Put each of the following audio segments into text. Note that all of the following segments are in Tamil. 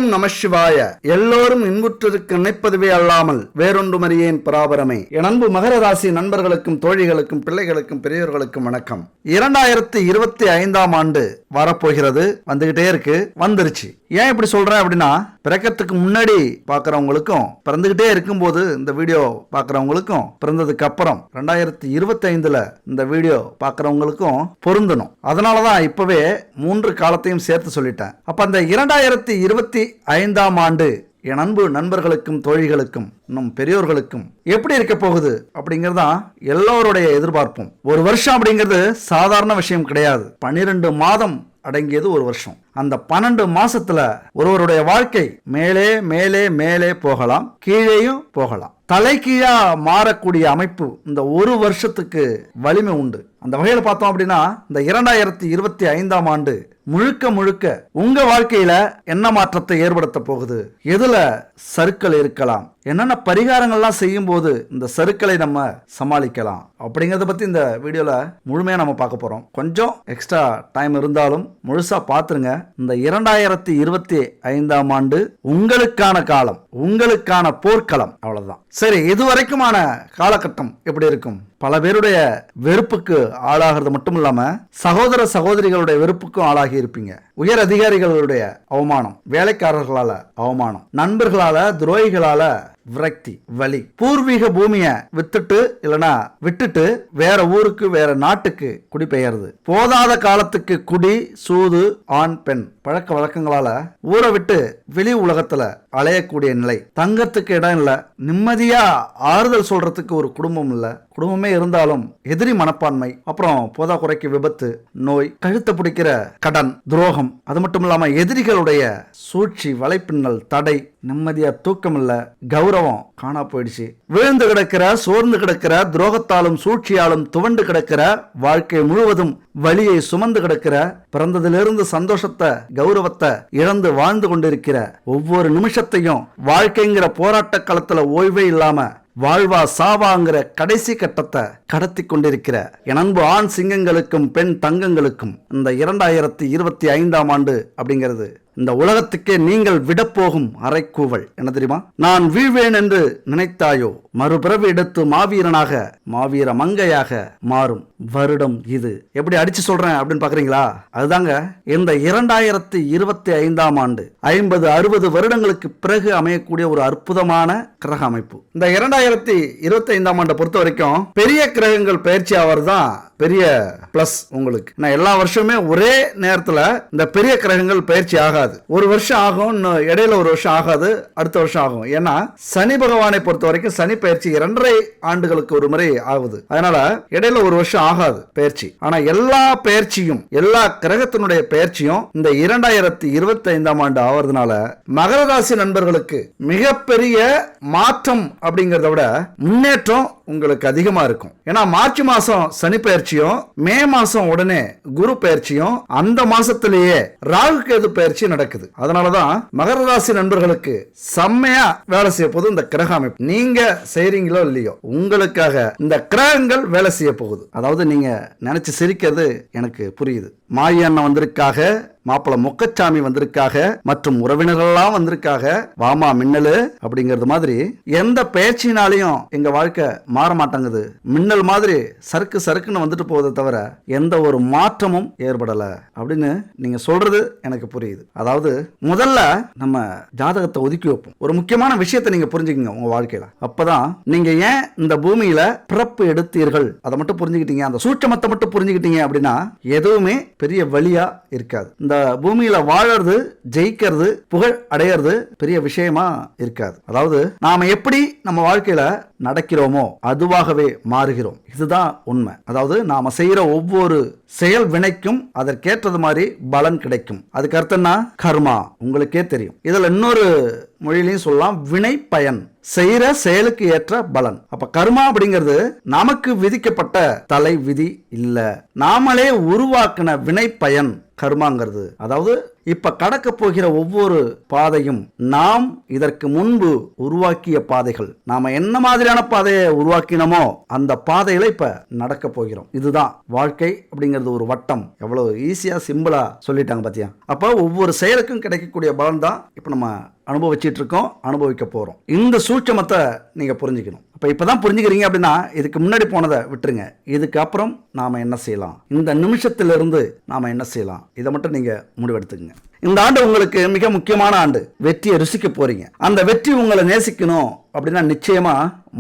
ஓம் நம சிவாய. எல்லோரும் இன்புற்றிருக்க நினைப்பதுவே அல்லாமல் வேறொன்றுமறியேன் பராபரமே. என் அன்பு மகர ராசி நண்பர்களுக்கும் தோழிகளுக்கும் பிள்ளைகளுக்கும் பெரியவர்களுக்கும் வணக்கம். 2025ஆம் ஆண்டு வரப்போகிறது, வந்துகிட்டே இருக்கு, வந்துருச்சு. ஏன் இப்படி சொல்றேன் அப்படின்னா, பிறக்கிறதுக்கு முன்னாடி பாக்குறவங்களுக்கும் பிறந்துகிட்டே இருக்கும்போது இந்த வீடியோ பாக்குறவங்களுக்கும் பிறந்ததுக்கு அப்புறம் 2025ல இந்த வீடியோ பாக்குறவங்களுக்கும் பொருந்தணும். அதனாலதான் இப்பவே 3 காலத்தையும் சேர்த்து சொல்லிட்டேன். அப்ப அந்த 2025ஆம் ஆண்டு என் அன்பு நண்பர்களுக்கும் தோழிகளுக்கும் இன்னும் பெரியோர்களுக்கும் எப்படி இருக்க போகுது அப்படிங்கறதான் எல்லோருடைய எதிர்பார்ப்பும். ஒரு வருஷம் அப்படிங்கிறது சாதாரண விஷயம் கிடையாது. 12 மாதம் அடங்கியது ஒரு வருஷம். அந்த 12 மாசத்துல ஒருவருடைய வாழ்க்கை மேலே மேலே மேலே போகலாம், கீழேயும் போகலாம். தலைகீழா மாறக்கூடிய அமைப்பு இந்த ஒரு வருஷத்துக்கு வலிமை உண்டு. அந்த வகையில பார்த்தோம் அப்படின்னா, இந்த 2025ஆம் ஆண்டு முழுக்க முழுக்க உங்க வாழ்க்கையில என்ன மாற்றத்தை ஏற்படுத்த போகுது, எதுல சறுக்கல் இருக்கலாம், என்னென்ன பரிகாரங்கள்லாம் செய்யும் போது இந்த சறுக்கலை நம்ம சமாளிக்கலாம் அப்படிங்கறத பத்தி இந்த வீடியோல முழுமையா நம்ம பார்க்க போறோம். கொஞ்சம் எக்ஸ்ட்ரா டைம் இருந்தாலும் முழுசா பாத்துருங்க. இந்த 2025ஆம் ஆண்டு உங்களுக்கான காலம், உங்களுக்கான போர்க்களம், அவ்வளவுதான். சரி, இதுவரைக்குமான காலகட்டம் எப்படி இருக்கும்? பல பேருடைய வெறுப்புக்கு ஆளாகிறது மட்டும் இல்லாம சகோதர சகோதரிகளுடைய வெறுப்புக்கும் ஆளாகி இருப்பீங்க. உயர் அதிகாரிகளுடைய அவமானம், வேலைக்காரர்களால அவமானம், நண்பர்களால, துரோகிகளால விரக்தி, வலி, பூர்வீக பூமியை விட்டுட்டு வேற ஊருக்கு வேற நாட்டுக்கு குடிபெயர்ந்து, போதாத காலத்துக்கு குடி, சூது, ஆண் பெண் பழக்க வழக்கங்களால ஊரை விட்டு வெளி உலகத்துல அலையக்கூடிய நிலை, தங்கத்துக்கு இடம் இல்ல, நிம்மதியா ஆறுதல் சொல்றதுக்கு ஒரு குடும்பம் இல்ல, குடும்பமே இருந்தாலும் எதிரி மனப்பான்மை, அப்புறம் போதா குறைக்கு விபத்து, நோய், கழுத்தை பிடிக்கிற கடன், துரோகம், அது மட்டும் இல்லாம எதிரிகளுடைய சூழ்ச்சி, வலைப்பின்னல், தடை, நிம்மதியா தூக்கம் இல்ல, கௌரவம் காணா போயிடுச்சு, விழுந்து கிடக்கிற, சோர்ந்து கிடக்கிற, துரோகத்தாலும் சூழ்ச்சியாலும் துவண்டு கிடக்கிற, வாழ்க்கை முழுவதும் வலியை சுமந்து கிடக்கிற, பிறந்ததிலிருந்து சந்தோஷத்தை, கௌரவத்தை இழந்து வாழ்ந்து கொண்டிருக்கிற, ஒவ்வொரு நிமிஷத்தையும் வாழ்க்கைங்கிற போராட்ட களத்துல ஓய்வே இல்லாம வாழ்வா சாவாங்கிற கடைசி கட்டத்தை கடத்தி கொண்டிருக்கிற என் அன்பு ஆண் சிங்கங்களுக்கும் பெண் தங்கங்களுக்கும் இந்த 2025ஆம் ஆண்டு அப்படிங்கிறது இந்த உலகத்துக்கே நீங்கள் விடப்போகும் அரைக்கூவல் என்ன தெரியுமா? நான் வீழ்வேன் என்று நினைத்தாயோ, மறுபிறவி எடுத்து மாவீரனாக, மாவீர மங்கையாக மாறும் வருடம் இது. எப்படி அடிச்சு சொல்றேன் அப்படின்னு பாக்குறீங்களா? அதுதாங்க இந்த 2025ஆம் ஆண்டு 50-60 வருடங்களுக்கு பிறகு அமையக்கூடிய ஒரு அற்புதமான கிரக அமைப்பு. இந்த 2025ஆம் ஆண்டை பொறுத்த வரைக்கும் பெரிய கிரகங்கள் பயிற்சி ஆவதுதான் பெரிய பிளஸ் உங்களுக்கு. நான் எல்லா வருஷமே ஒரே நேரத்துல இந்த பெரிய கிரகங்கள் பயிற்சி ஆகாது. ஒரு வருஷம் ஆகும், இடையில ஒரு வருஷம் ஆகாது, அடுத்த வருஷம் ஆகும். ஏன்னா சனி பகவானை பொறுத்த வரைக்கும் சனி பயிற்சி 2.5 ஆண்டுகளுக்கு ஒரு முறை ஆகுது. அதனால இடையில ஒரு வருஷம் ஆகாது பயிற்சி. ஆனா எல்லா பயிற்சியும், எல்லா கிரகத்தினுடைய பயிற்சியும் இந்த 2025ஆம் ஆண்டு ஆவறதுனால மகர ராசி நண்பர்களுக்கு மிகப்பெரிய மாற்றம் அப்படிங்கறத விட முன்னேற்றம் உங்களுக்கு அதிகமா இருக்கும். ஏன்னா மார்ச் மாசம் சனி பயிற்சியும், மே மாசம் உடனே குரு பயிற்சியும், அந்த மாசத்திலேயே ராகு கேது பயிற்சி நடக்குது. அதனாலதான் மகர ராசி நண்பர்களுக்கு செம்மையா வேலை செய்ய போது இந்த கிரக அமைப்பு. நீங்க செய்றீங்களோ இல்லையோ, உங்களுக்காக இந்த கிரகங்கள் வேலை செய்ய போகுது. அதாவது நீங்க நினைச்சு சிரிக்கிறது எனக்கு புரியுது. மாயி அண்ணன் வந்திருக்காக, மாப்பிள்ள முக்கச்சாமி வந்திருக்காக, மற்றும் உறவினர்கள்லாம் வந்திருக்காக, வாமா மின்னலு அப்படிங்கிறது மாதிரி எந்த பயிற்சினாலையும் எங்க வாழ்க்கை மாற மாட்டாங்குது. மின்னல் மாதிரி சறுக்கு சறுக்குன்னு வந்துட்டு போவதை தவிர எந்த ஒரு மாற்றமும் ஏற்படல அப்படின்னு நீங்க சொல்றது எனக்கு புரியுது. அதாவது முதல்ல நம்ம ஜாதகத்தை ஒதுக்கி வைப்போம். ஒரு முக்கியமான விஷயத்தை நீங்க புரிஞ்சுக்கங்க உங்க வாழ்க்கையில. அப்பதான் நீங்க ஏன் இந்த பூமியில பிறப்பு எடுத்தீர்கள் அதை மட்டும் புரிஞ்சுக்கிட்டீங்க, அந்த சூட்சமத்தை மட்டும் புரிஞ்சுக்கிட்டீங்க அப்படின்னா எதுவுமே பெரிய வழியா இருக்காது. இந்த பூமியில வாழறது, ஜெயிக்கிறது, புகழ் அடையிறது பெரிய விஷயமா இருக்காது. அதாவது நாம எப்படி நம்ம வாழ்க்கையில நடக்கிறோமோ அதுவாகவே மாறுகிறோம். இதுதான் உண்மை. அதாவது நாம செய்யற ஒவ்வொரு செயல் வினைக்கும் அதற்கேற்றது மாதிரி பலன் கிடைக்கும். அதுக்கு அர்த்தம்னா கர்மா, உங்களுக்கே தெரியும். இதுல இன்னொரு மொழியிலையும் சொல்லலாம், வினை பயன், செய்யற செயலுக்கு ஏற்ற பலன். அப்ப கர்மா அப்படிங்கிறது நமக்கு விதிக்கப்பட்ட தலை விதி இல்ல, நாமளே உருவாக்கின வினை பயன் கர்மாங்கிறது. அதாவது இப்ப கடக்க போகிற ஒவ்வொரு பாதையும் நாம் இதற்கு முன்பு உருவாக்கிய பாதைகள். நாம என்ன மாதிரியான பாதையை உருவாக்கினோமோ அந்த பாதையில இப்ப நடக்க போகிறோம். இதுதான் வாழ்க்கை அப்படிங்கிறது. ஒரு வட்டம் எவ்வளவு ஈஸியா சிம்பிளா சொல்லிட்டாங்க பாத்தியா. அப்ப ஒவ்வொரு செயலுக்கும் கிடைக்கக்கூடிய பலன் தான் இப்ப நம்ம அனுபவிச்சுட்டு இருக்கோம், அனுபவிக்க போறோம். இந்த சூட்சமத்தை நீங்க புரிஞ்சுக்கணும். அப்ப இப்பதான் புரிஞ்சுக்கிறீங்க அப்படின்னா இதுக்கு முன்னாடி போனதை விட்டுருங்க. இதுக்கு அப்புறம் நாம என்ன செய்யலாம், இந்த நிமிஷத்திலிருந்து நாம என்ன செய்யலாம், இதை மட்டும் நீங்க முடிவெடுத்துக்கங்க. இந்த ஆண்டு உங்களுக்கு மிக முக்கியமான ஆண்டு. வெற்றியை ருசிக்க போறீங்க. அந்த வெற்றி உங்களை நேசிக்கணும் அப்படின்னா நிச்சயமா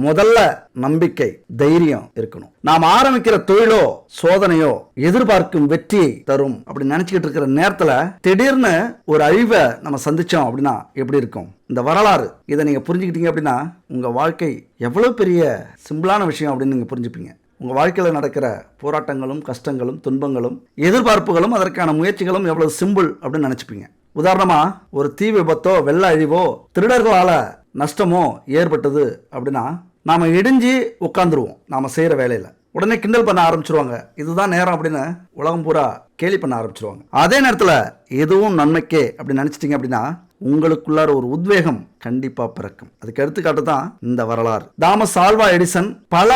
முதல்ல நம்பிக்கை, தைரியம் இருக்கணும். நாம் ஆரம்பிக்கிற தொழிலோ சோதனையோ எதிர்பார்க்கும் வெற்றியை தரும் அப்படின்னு நினைச்சுக்கிட்டு இருக்கிற நேரத்துல திடீர்னு ஒரு அழிவை நம்ம சந்திச்சோம் அப்படின்னா எப்படி இருக்கும்? இந்த வரலாறு இதை நீங்க புரிஞ்சுக்கிட்டீங்க அப்படின்னா உங்க வாழ்க்கை எவ்வளவு பெரிய சிம்பிளான விஷயம் அப்படின்னு நீங்க புரிஞ்சுப்பீங்க. உங்க வாழ்க்கையில் நடக்கிற போராட்டங்களும் கஷ்டங்களும் துன்பங்களும் எதிர்பார்ப்புகளும் அதற்கான முயற்சிகளும் எவ்வளவு சிம்பிள் அப்படின்னு நினைச்சுப்பீங்க. உதாரணமா ஒரு தீ விபத்தோ வெள்ள அழிவோ திருடர்களால நஷ்டமோ ஏற்பட்டது அப்படின்னா நாம இடிஞ்சு உட்காந்துருவோம். நாம செய்யற வேலையில உடனே கிண்டல் பண்ண ஆரம்பிச்சிருவாங்க. இதுதான் நேரம் அப்படின்னு உலகம் பூரா கேலி பண்ண ஆரம்பிச்சிருவாங்க. அதே நேரத்துல எதுவும் நன்மைக்கே அப்படின்னு நினைச்சிட்டீங்க அப்படின்னா உங்களுக்குள்ளார ஒரு உத்வேகம் கண்டிப்பா பிறக்கும். அதுக்கு எடுத்துக்காட்டு தான் இந்த வரலாறு. தாமஸ் ஆல்வா எடிசன் பல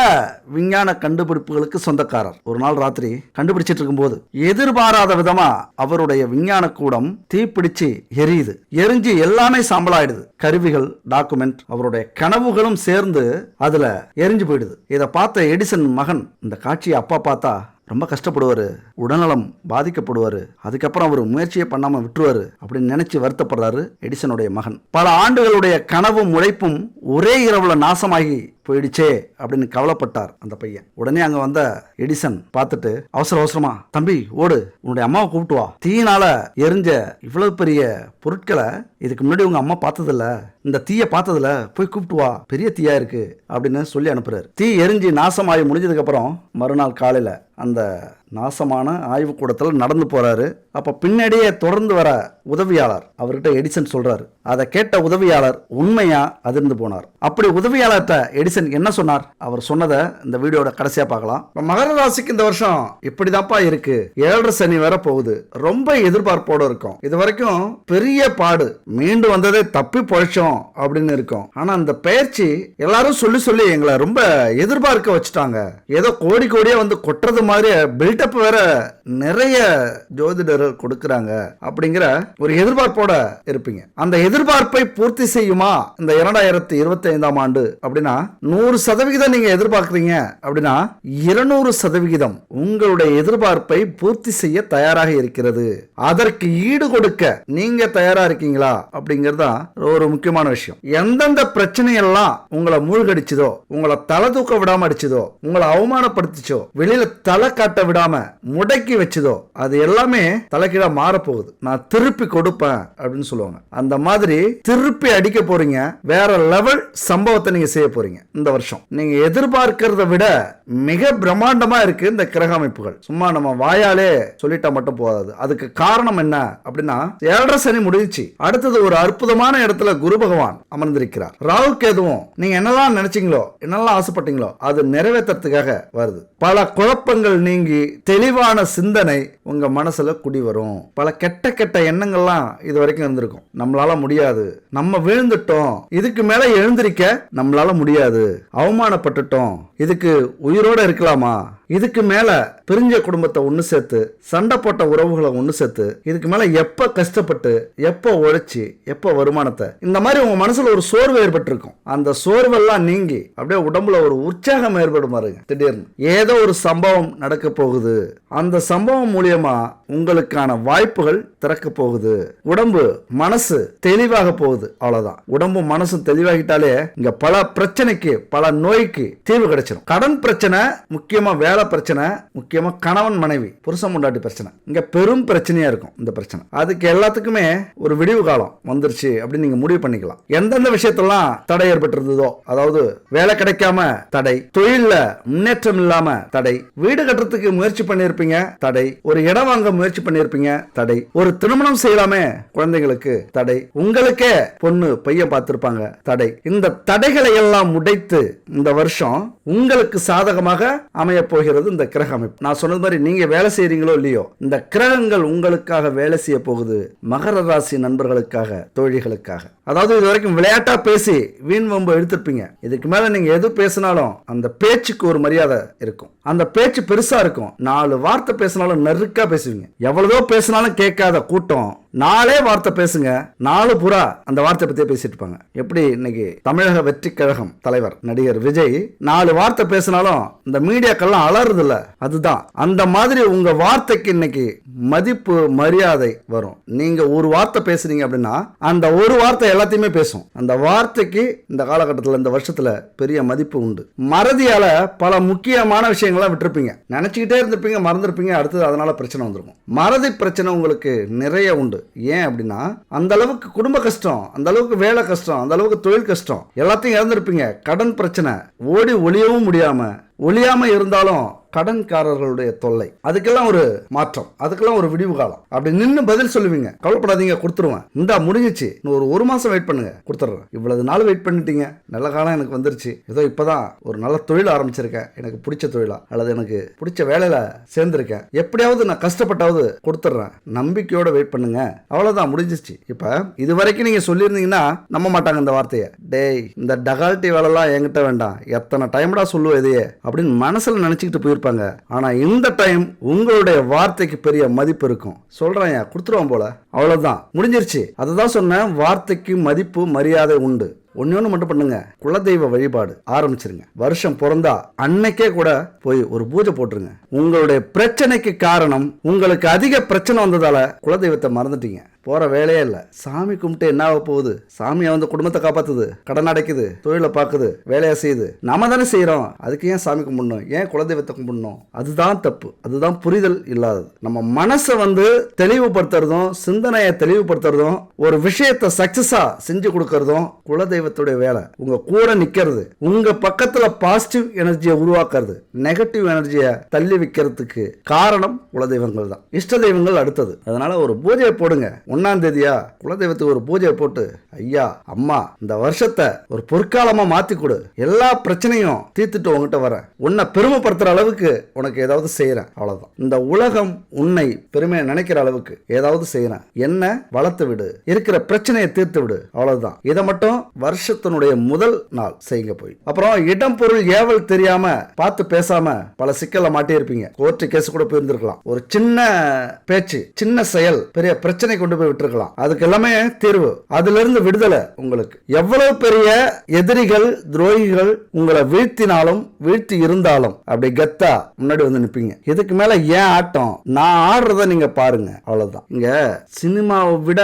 விஞ்ஞான கண்டுபிடிப்புகளுக்கு சொந்தக்காரர். ஒரு நாள் ராத்திரி கண்டுபிடிச்சிட்டு இருக்கும்போது எதிர்பாராத விதமா அவருடைய விஞ்ஞான கூடம் தீப்பிடிச்சு எரியுது. எரிஞ்சு எல்லாமே சாம்பலாயிடுது. கருவிகள், டாக்குமெண்ட், அவருடைய கனவுகளும் சேர்ந்து அதுல எரிஞ்சு போயிடுது. இதை பார்த்த எடிசன் மகன் இந்த காட்சியை அப்பா பார்த்தா ரொம்ப கஷ்டப்படுவாரு, உடல்நலம் பாதிக்கப்படுவாரு. அதுக்கப்புறம் அவர் முயற்சியை பண்ணாம விட்டுருவாரு அப்படின்னு நினைச்சு வருத்தப்படுறாரு எடிசனுடைய மகன். பல ஆண்டுகளுடைய கனவும் உழைப்பும் ஒரே இரவுல நாசமாகி போயிடுச்சே அப்படின்னு கவலைப்பட்டார் அந்த பையன். உடனே அங்க வந்த எடிசன் பார்த்துட்டு அவசர அவசரமா, தம்பி ஓடு, உன்னுடைய அம்மாவை கூப்பிட்டு வா. தீயினால எரிஞ்ச இவ்வளவு பெரிய பொருட்களை இதுக்கு முன்னாடி உங்க அம்மா பார்த்ததில்ல, இந்த தீயை பார்த்ததுல போய் கூப்பிட்டு வா, பெரிய தீயா இருக்கு அப்படின்னு சொல்லி அனுப்புறாரு. தீ எரிஞ்சு நாசமாகி முடிஞ்சதுக்கு அப்புறம் மறுநாள் காலையில அந்த நாசமான ஆய்வு கூடத்தில் நடந்து போறாரு. அப்ப பின்னாடியே தொடர்ந்து வர உதவியாளர் அவர்கிட்ட எடிசன் சொல்றாரு. அதை கேட்ட உதவியாளர் உண்மையா அதிர்ந்து போனார். அப்படி உதவியாளர்கிட்ட எடிசன் என்ன சொன்னார்? அவர் சொன்னதை இந்த வீடியோட கடைசியா பார்க்கலாம். மகர ராசிக்கு இந்த வருஷம் இப்படிதான்ப்பா இருக்கு. 7.5 சனி வேற போகுது. ரொம்ப எதிர்பார்ப்போட இருக்கும். இது வரைக்கும் பெரிய பாடு, மீண்டு வந்ததே தப்பி பொழைச்சோம் அப்படின்னு இருக்கும். ஆனா அந்த பயிற்சி எல்லாரும் சொல்லி சொல்லி எங்களை ரொம்ப எதிர்பார்க்க வச்சுட்டாங்க. ஏதோ கோடி கோடியா வந்து கொட்டுறது மாதிரி பில்டப் வேற நிறைய ஜோதிடர்கள் கொடுக்கறாங்க அப்படிங்கிற ஒரு எதிர்பார்ப்போட இருப்பீங்க. அந்த எதிர்பார்ப்பை பூர்த்தி செய்யுமா இந்த 2025ஆம் ஆண்டு அப்படின்னா 100% நீங்க எதிர்பார்க்கறீங்க அப்படின்னா 200% உங்களுடைய எதிர்பார்ப்பை பூர்த்தி செய்ய தயாராக இருக்கிறது. அதற்கு ஈடு கொடுக்க நீங்க தயாரா இருக்கீங்களா அப்படிங்கறத ஒரு முக்கியமான விஷயம். எந்தெந்த பிரச்சனை எல்லாம் உங்களை மூழ்கடிச்சதோ, உங்களை தலை தூக்க விடாம அடிச்சதோ, உங்களை அவமானப்படுத்திச்சோ, வெளியில தலை காட்ட விடாம முடக்கி வச்சதோ, அது எல்லாமே தலைகீழா மாற போகுது. நான் திருப்பி கொடுப்பேன் அப்படின்னு சொல்லுவாங்க. அந்த மாதிரி திருப்பி அடிக்க போறீங்க. வேற லெவல் சம்பவத்தை நீங்க செய்ய போறீங்க. இந்த வருஷம் நீங்க எதிர்பார்க்கிறத விட மிக பிரம்மாண்டமா இருக்கு இந்த கிரக அமைப்புகள். சும்மா நம்ம வாயாலே சொல்லிட்டா மட்டும் போதாது. அதுக்கு காரணம் என்ன அப்படின்னா 7.5 சனி முடிஞ்சிச்சு. அடுத்தது ஒரு அற்புதமான இடத்துல குரு பகவான் அமர்ந்திருக்கிறார். ராகு கேதுவும் நீங்க என்னெல்லாம் நினைச்சீங்களோ, என்னெல்லாம் ஆசைப்பட்டீங்களோ அது நிறைவேற்றத்துக்காக வருது. பல குழப்பங்கள் நீங்கி தெளிவான சிந்தனை உங்க மனசுல குடி வரும். பல கெட்ட கெட்ட எண்ணங்கள்லாம் இது வரைக்கும் இருந்திருக்கும். நம்மளால முடியாது, நம்ம விழுந்துட்டோம், இதுக்கு மேல எழுந்திருக்க நம்மளால முடியாது, அவமானப்பட்டுட்டோம், இதுக்கு உயிரோட இருக்கலாமா, இதுக்கு மேல பிரிஞ்ச குடும்பத்தை ஒண்ணு சேர்த்து, சண்டை போட்ட உறவுகளை ஒண்ணு சேர்த்து, இதுக்கு மேல எப்ப கஷ்டப்பட்டு, எப்ப உழைச்சி, எப்ப வருமானத்தை, இந்த மாதிரி உங்க மனசுல ஒரு சோர்வு ஏற்பட்டிருக்கும். அந்த சோர்வெல்லாம் நீங்கி அப்படியே உடம்புல ஒரு உற்சாகம் ஏற்படும் பாருங்க. திடீர்னு ஏதோ ஒரு சம்பவம் நடக்க போகுது. அந்த சம்பவம் மூலியமா உங்களுக்கான வாய்ப்புகள் திறக்க போகுது. உடம்பு மனசு தெளிவாக போகுது. அவ்வளவுதான். உடம்பும் மனசும் தெளிவாகிட்டாலே இங்க பல பிரச்சனைக்கு, பல நோய்க்கு தீர்வு கிடைச்சிடும். கடன் பிரச்சனை, முக்கியமா வேலை பிரச்சனை, முக்கியமா கணவன் மனைவி, புருஷன் பொண்டாட்டி பிரச்சனை, இங்க பெரும் பிரச்சனையா இருக்கும். இந்த பிரச்சனை அதுக்கு எல்லாத்துக்குமே ஒரு விடிவு காலம் வந்துருச்சு அப்படின்னு நீங்க முடிவு பண்ணிக்கலாம். எந்தெந்த விஷயத்தெல்லாம் தடை ஏற்பட்டிருந்ததோ, அதாவது வேலை கிடைக்காம தடை, தொழில்ல முன்னேற்றம் இல்லாம தடை, வீடு கட்டுறதுக்கு முயற்சி பண்ணிருப்பீங்க தடை, ஒரு இடம் வாங்க முயற்சி பண்ணிருப்பீங்க தடை, ஒரு திருமணம் செய்யலாமே குழந்தைகளுக்கு தடை, உங்களுக்கே பொண்ணு பையன் பார்த்திருப்பாங்க தடை. இந்த தடைகளை எல்லாம் உடைத்து இந்த வருஷம் உங்களுக்கு சாதகமாக அமைய போகிறது போகிறது இந்த கிரக அமைப்பு. நான் சொன்னது மாதிரி நீங்க வேலை செய்றீங்களோ இல்லையோ, இந்த கிரகங்கள் உங்களுக்காக வேலை செய்ய போகுது மகர ராசி நண்பர்களுக்காக, தோழிகளுக்காக. அதாவது இது வரைக்கும் விளையாட்டா பேசி வீண் வம்பு எடுத்திருப்பீங்க. இதுக்கு மேல நீங்க எது பேசினாலும் அந்த பேச்சுக்கு ஒரு மரியாதை இருக்கும். அந்த பேச்சு பெருசா இருக்கும். 4 வார்த்தை பேசினாலும் நெருக்கா பேசுவீங்க. எவ்வளவோ பேசினாலும் கேட்காத கூட்டம் 4 வார்த்தை பேசுங்க, 4 புறா அந்த வார்த்தை பத்தியே பேசிட்டு இருப்பாங்க. எப்படி இன்னைக்கு தமிழக வெற்றி கழகம் தலைவர் நடிகர் விஜய் 4 வார்த்தை பேசினாலும் இந்த மீடியாக்கெல்லாம் அலறுது இல்ல, அதுதான். அந்த மாதிரி உங்க வார்த்தைக்கு இன்னைக்கு மதிப்பு மரியாதை வரும். நீங்க ஒரு வார்த்தை பேசுறீங்க அப்படின்னா அந்த ஒரு வார்த்தை எல்லாத்தையுமே பேசும். அந்த வார்த்தைக்கு இந்த காலகட்டத்தில், இந்த வருஷத்துல பெரிய மதிப்பு உண்டு. மறதியால பல முக்கியமான விஷயங்களை விட்டுருப்பீங்க, நினைச்சுக்கிட்டே இருந்திருப்பீங்க, மறந்துருப்பீங்க. அடுத்தது அதனால பிரச்சனை வந்துருக்கும். மறதி பிரச்சனை உங்களுக்கு நிறைய உண்டு. ஏன் அப்படின்னா அந்த அளவுக்கு குடும்ப கஷ்டம், அந்த அளவுக்கு வேலை கஷ்டம், அந்த அளவுக்கு தொழில் கஷ்டம், எல்லாத்தையும் இழந்திருப்பீங்க. கடன் பிரச்சனை, ஓடி ஒளியவும் ஒளியாம இருந்தாலும் கடன்காரர்களுடைய தொல்லை, அதுக்கெல்லாம் ஒரு மாற்றம், அதுக்கெல்லாம் ஒரு விடிவு காலம். அப்படி நின்று பதில் சொல்லுவீங்க, கவலைப்படாதீங்க கொடுத்துருவேன், இந்தா முடிஞ்சிச்சு, இன்னும் ஒரு மாசம் வெயிட் பண்ணுங்க கொடுத்துட்றேன். இவ்வளவு நாள் வெயிட் பண்ணிட்டீங்க, நல்ல காலம் எனக்கு வந்துருச்சு, ஏதோ இப்பதான் ஒரு நல்ல தொழில் ஆரம்பிச்சிருக்கேன், எனக்கு பிடிச்ச தொழிலா அல்லது எனக்கு பிடிச்ச வேலையில சேர்ந்திருக்கேன், எப்படியாவது நான் கஷ்டப்பட்டாவது கொடுத்துட்றேன், நம்பிக்கையோட வெயிட் பண்ணுங்க, அவ்வளவுதான் முடிஞ்சிச்சு. இப்ப இது வரைக்கும் நீங்க சொல்லியிருந்தீங்கன்னா நம்ப மாட்டாங்க இந்த வார்த்தையை. டேய், இந்த டகால்ட்டி வேலைலாம் என்கிட்ட வேண்டாம், எத்தனை டைம்டா சொல்லுவோம் இதையே அப்படின்னு மனசுல நினைச்சுக்கிட்டு போயிருப்பாங்க. ஆனா இந்த டைம் உங்களுடைய வார்த்தைக்கு பெரிய மதிப்பு இருக்கும். சொல்றேன், கொடுத்துருவோம் போல, அவ்வளவுதான் முடிஞ்சிருச்சு. அதுதான் சொன்னேன், வார்த்தைக்கு மதிப்பு மரியாதை உண்டு. ஒன்னு மட்டும் பண்ணுங்க, குலதெய்வ வழிபாடு ஆரம்பிச்சிருங்க. வருஷம் பிறந்தா அன்னைக்கே கூட போய் ஒரு பூஜை போட்டுருங்க. உங்களுடைய பிரச்சனைக்கு காரணம், உங்களுக்கு அதிக பிரச்சனை வந்ததால குலதெய்வத்தை மறந்துட்டீங்க, போற வேலையே இல்லை. சாமி கும்பிட்டு என்ன ஆக போகுது? சாமியை வந்து குடும்பத்தை காப்பாத்துது, கடன் அடைக்குது, தொழிலை பார்க்குது, வேலையை செய்யுது. நாம தானே செய்யறோம், அதுக்கு ஏன் சாமி கும்பிடணும், ஏன் குலதெய்வத்தை கும்பிடணும்? அதுதான் தப்பு, அதுதான் புரிதல் இல்லாதது. நம்ம மனசை வந்து தெளிவுபடுத்துறதும், சிந்தனையை தெளிவுபடுத்துறதும், ஒரு விஷயத்தை சக்சஸா செஞ்சு கொடுக்கறதும் குலதெய்வத்துடைய வேலை. உங்க கூட நிக்கிறது, உங்க பக்கத்துல பாசிட்டிவ் எனர்ஜியை உருவாக்குறது, நெகட்டிவ் எனர்ஜியை தள்ளி வைக்கிறதுக்கு காரணம் குலதெய்வங்கள் தான். இஷ்ட தெய்வங்கள் அடுத்தது. அதனால ஒரு பூஜையை போடுங்க. 1ஆம் தேதியா குலதெய்வத்துக்கு ஒரு பூஜையை போட்டு, ஐயா அம்மா இந்த வருஷத்தை ஒரு பொற்காலமா மாத்தி கொடு, எல்லா பிரச்சனையும் தீர்த்துட்டு உங்ககிட்ட வரேன், உன்னை பெருமைப்படுத்துற அளவுக்கு உனக்கு ஏதாவது செய்யறேன், அவ்வளவுதான். இந்த உலகம் உன்னை பெருமையை நினைக்கிற அளவுக்கு ஏதாவது செய்யறேன், என்ன வளர்த்து விடு, இருக்கிற பிரச்சனையை தீர்த்து விடு, அவ்வளவுதான். இதை மட்டும் வருஷத்தினுடைய முதல் நாள் செய்யுங்க. போய் அப்புறம் இடம் பொருள் ஏவல் தெரியாம பார்த்து பேசாம பல சிக்கல்ல மாட்டி இருப்பீங்க. கோர்ட்டு கேஸ் கூட போயிருந்திருக்கலாம். ஒரு சின்ன பேச்சு, சின்ன செயல் பெரிய பிரச்சனை கொண்டு போய் விட்டுருக்கலாம். அதுக்கு எல்லாமே தீர்வு, அதுல இருந்து விடுதலை. உங்களுக்கு எவ்வளவு பெரிய எதிரிகள், துரோகிகள் உங்களை வீழ்த்தி இருந்தாலும் அப்படி கத்தா முன்னாடி வந்து நிப்பீங்க. இதுக்கு மேல ஏன் ஆட்டம், நான் ஆடுறத நீங்க பாருங்க, அவ்வளவுதான். இங்க சினிமாவை விட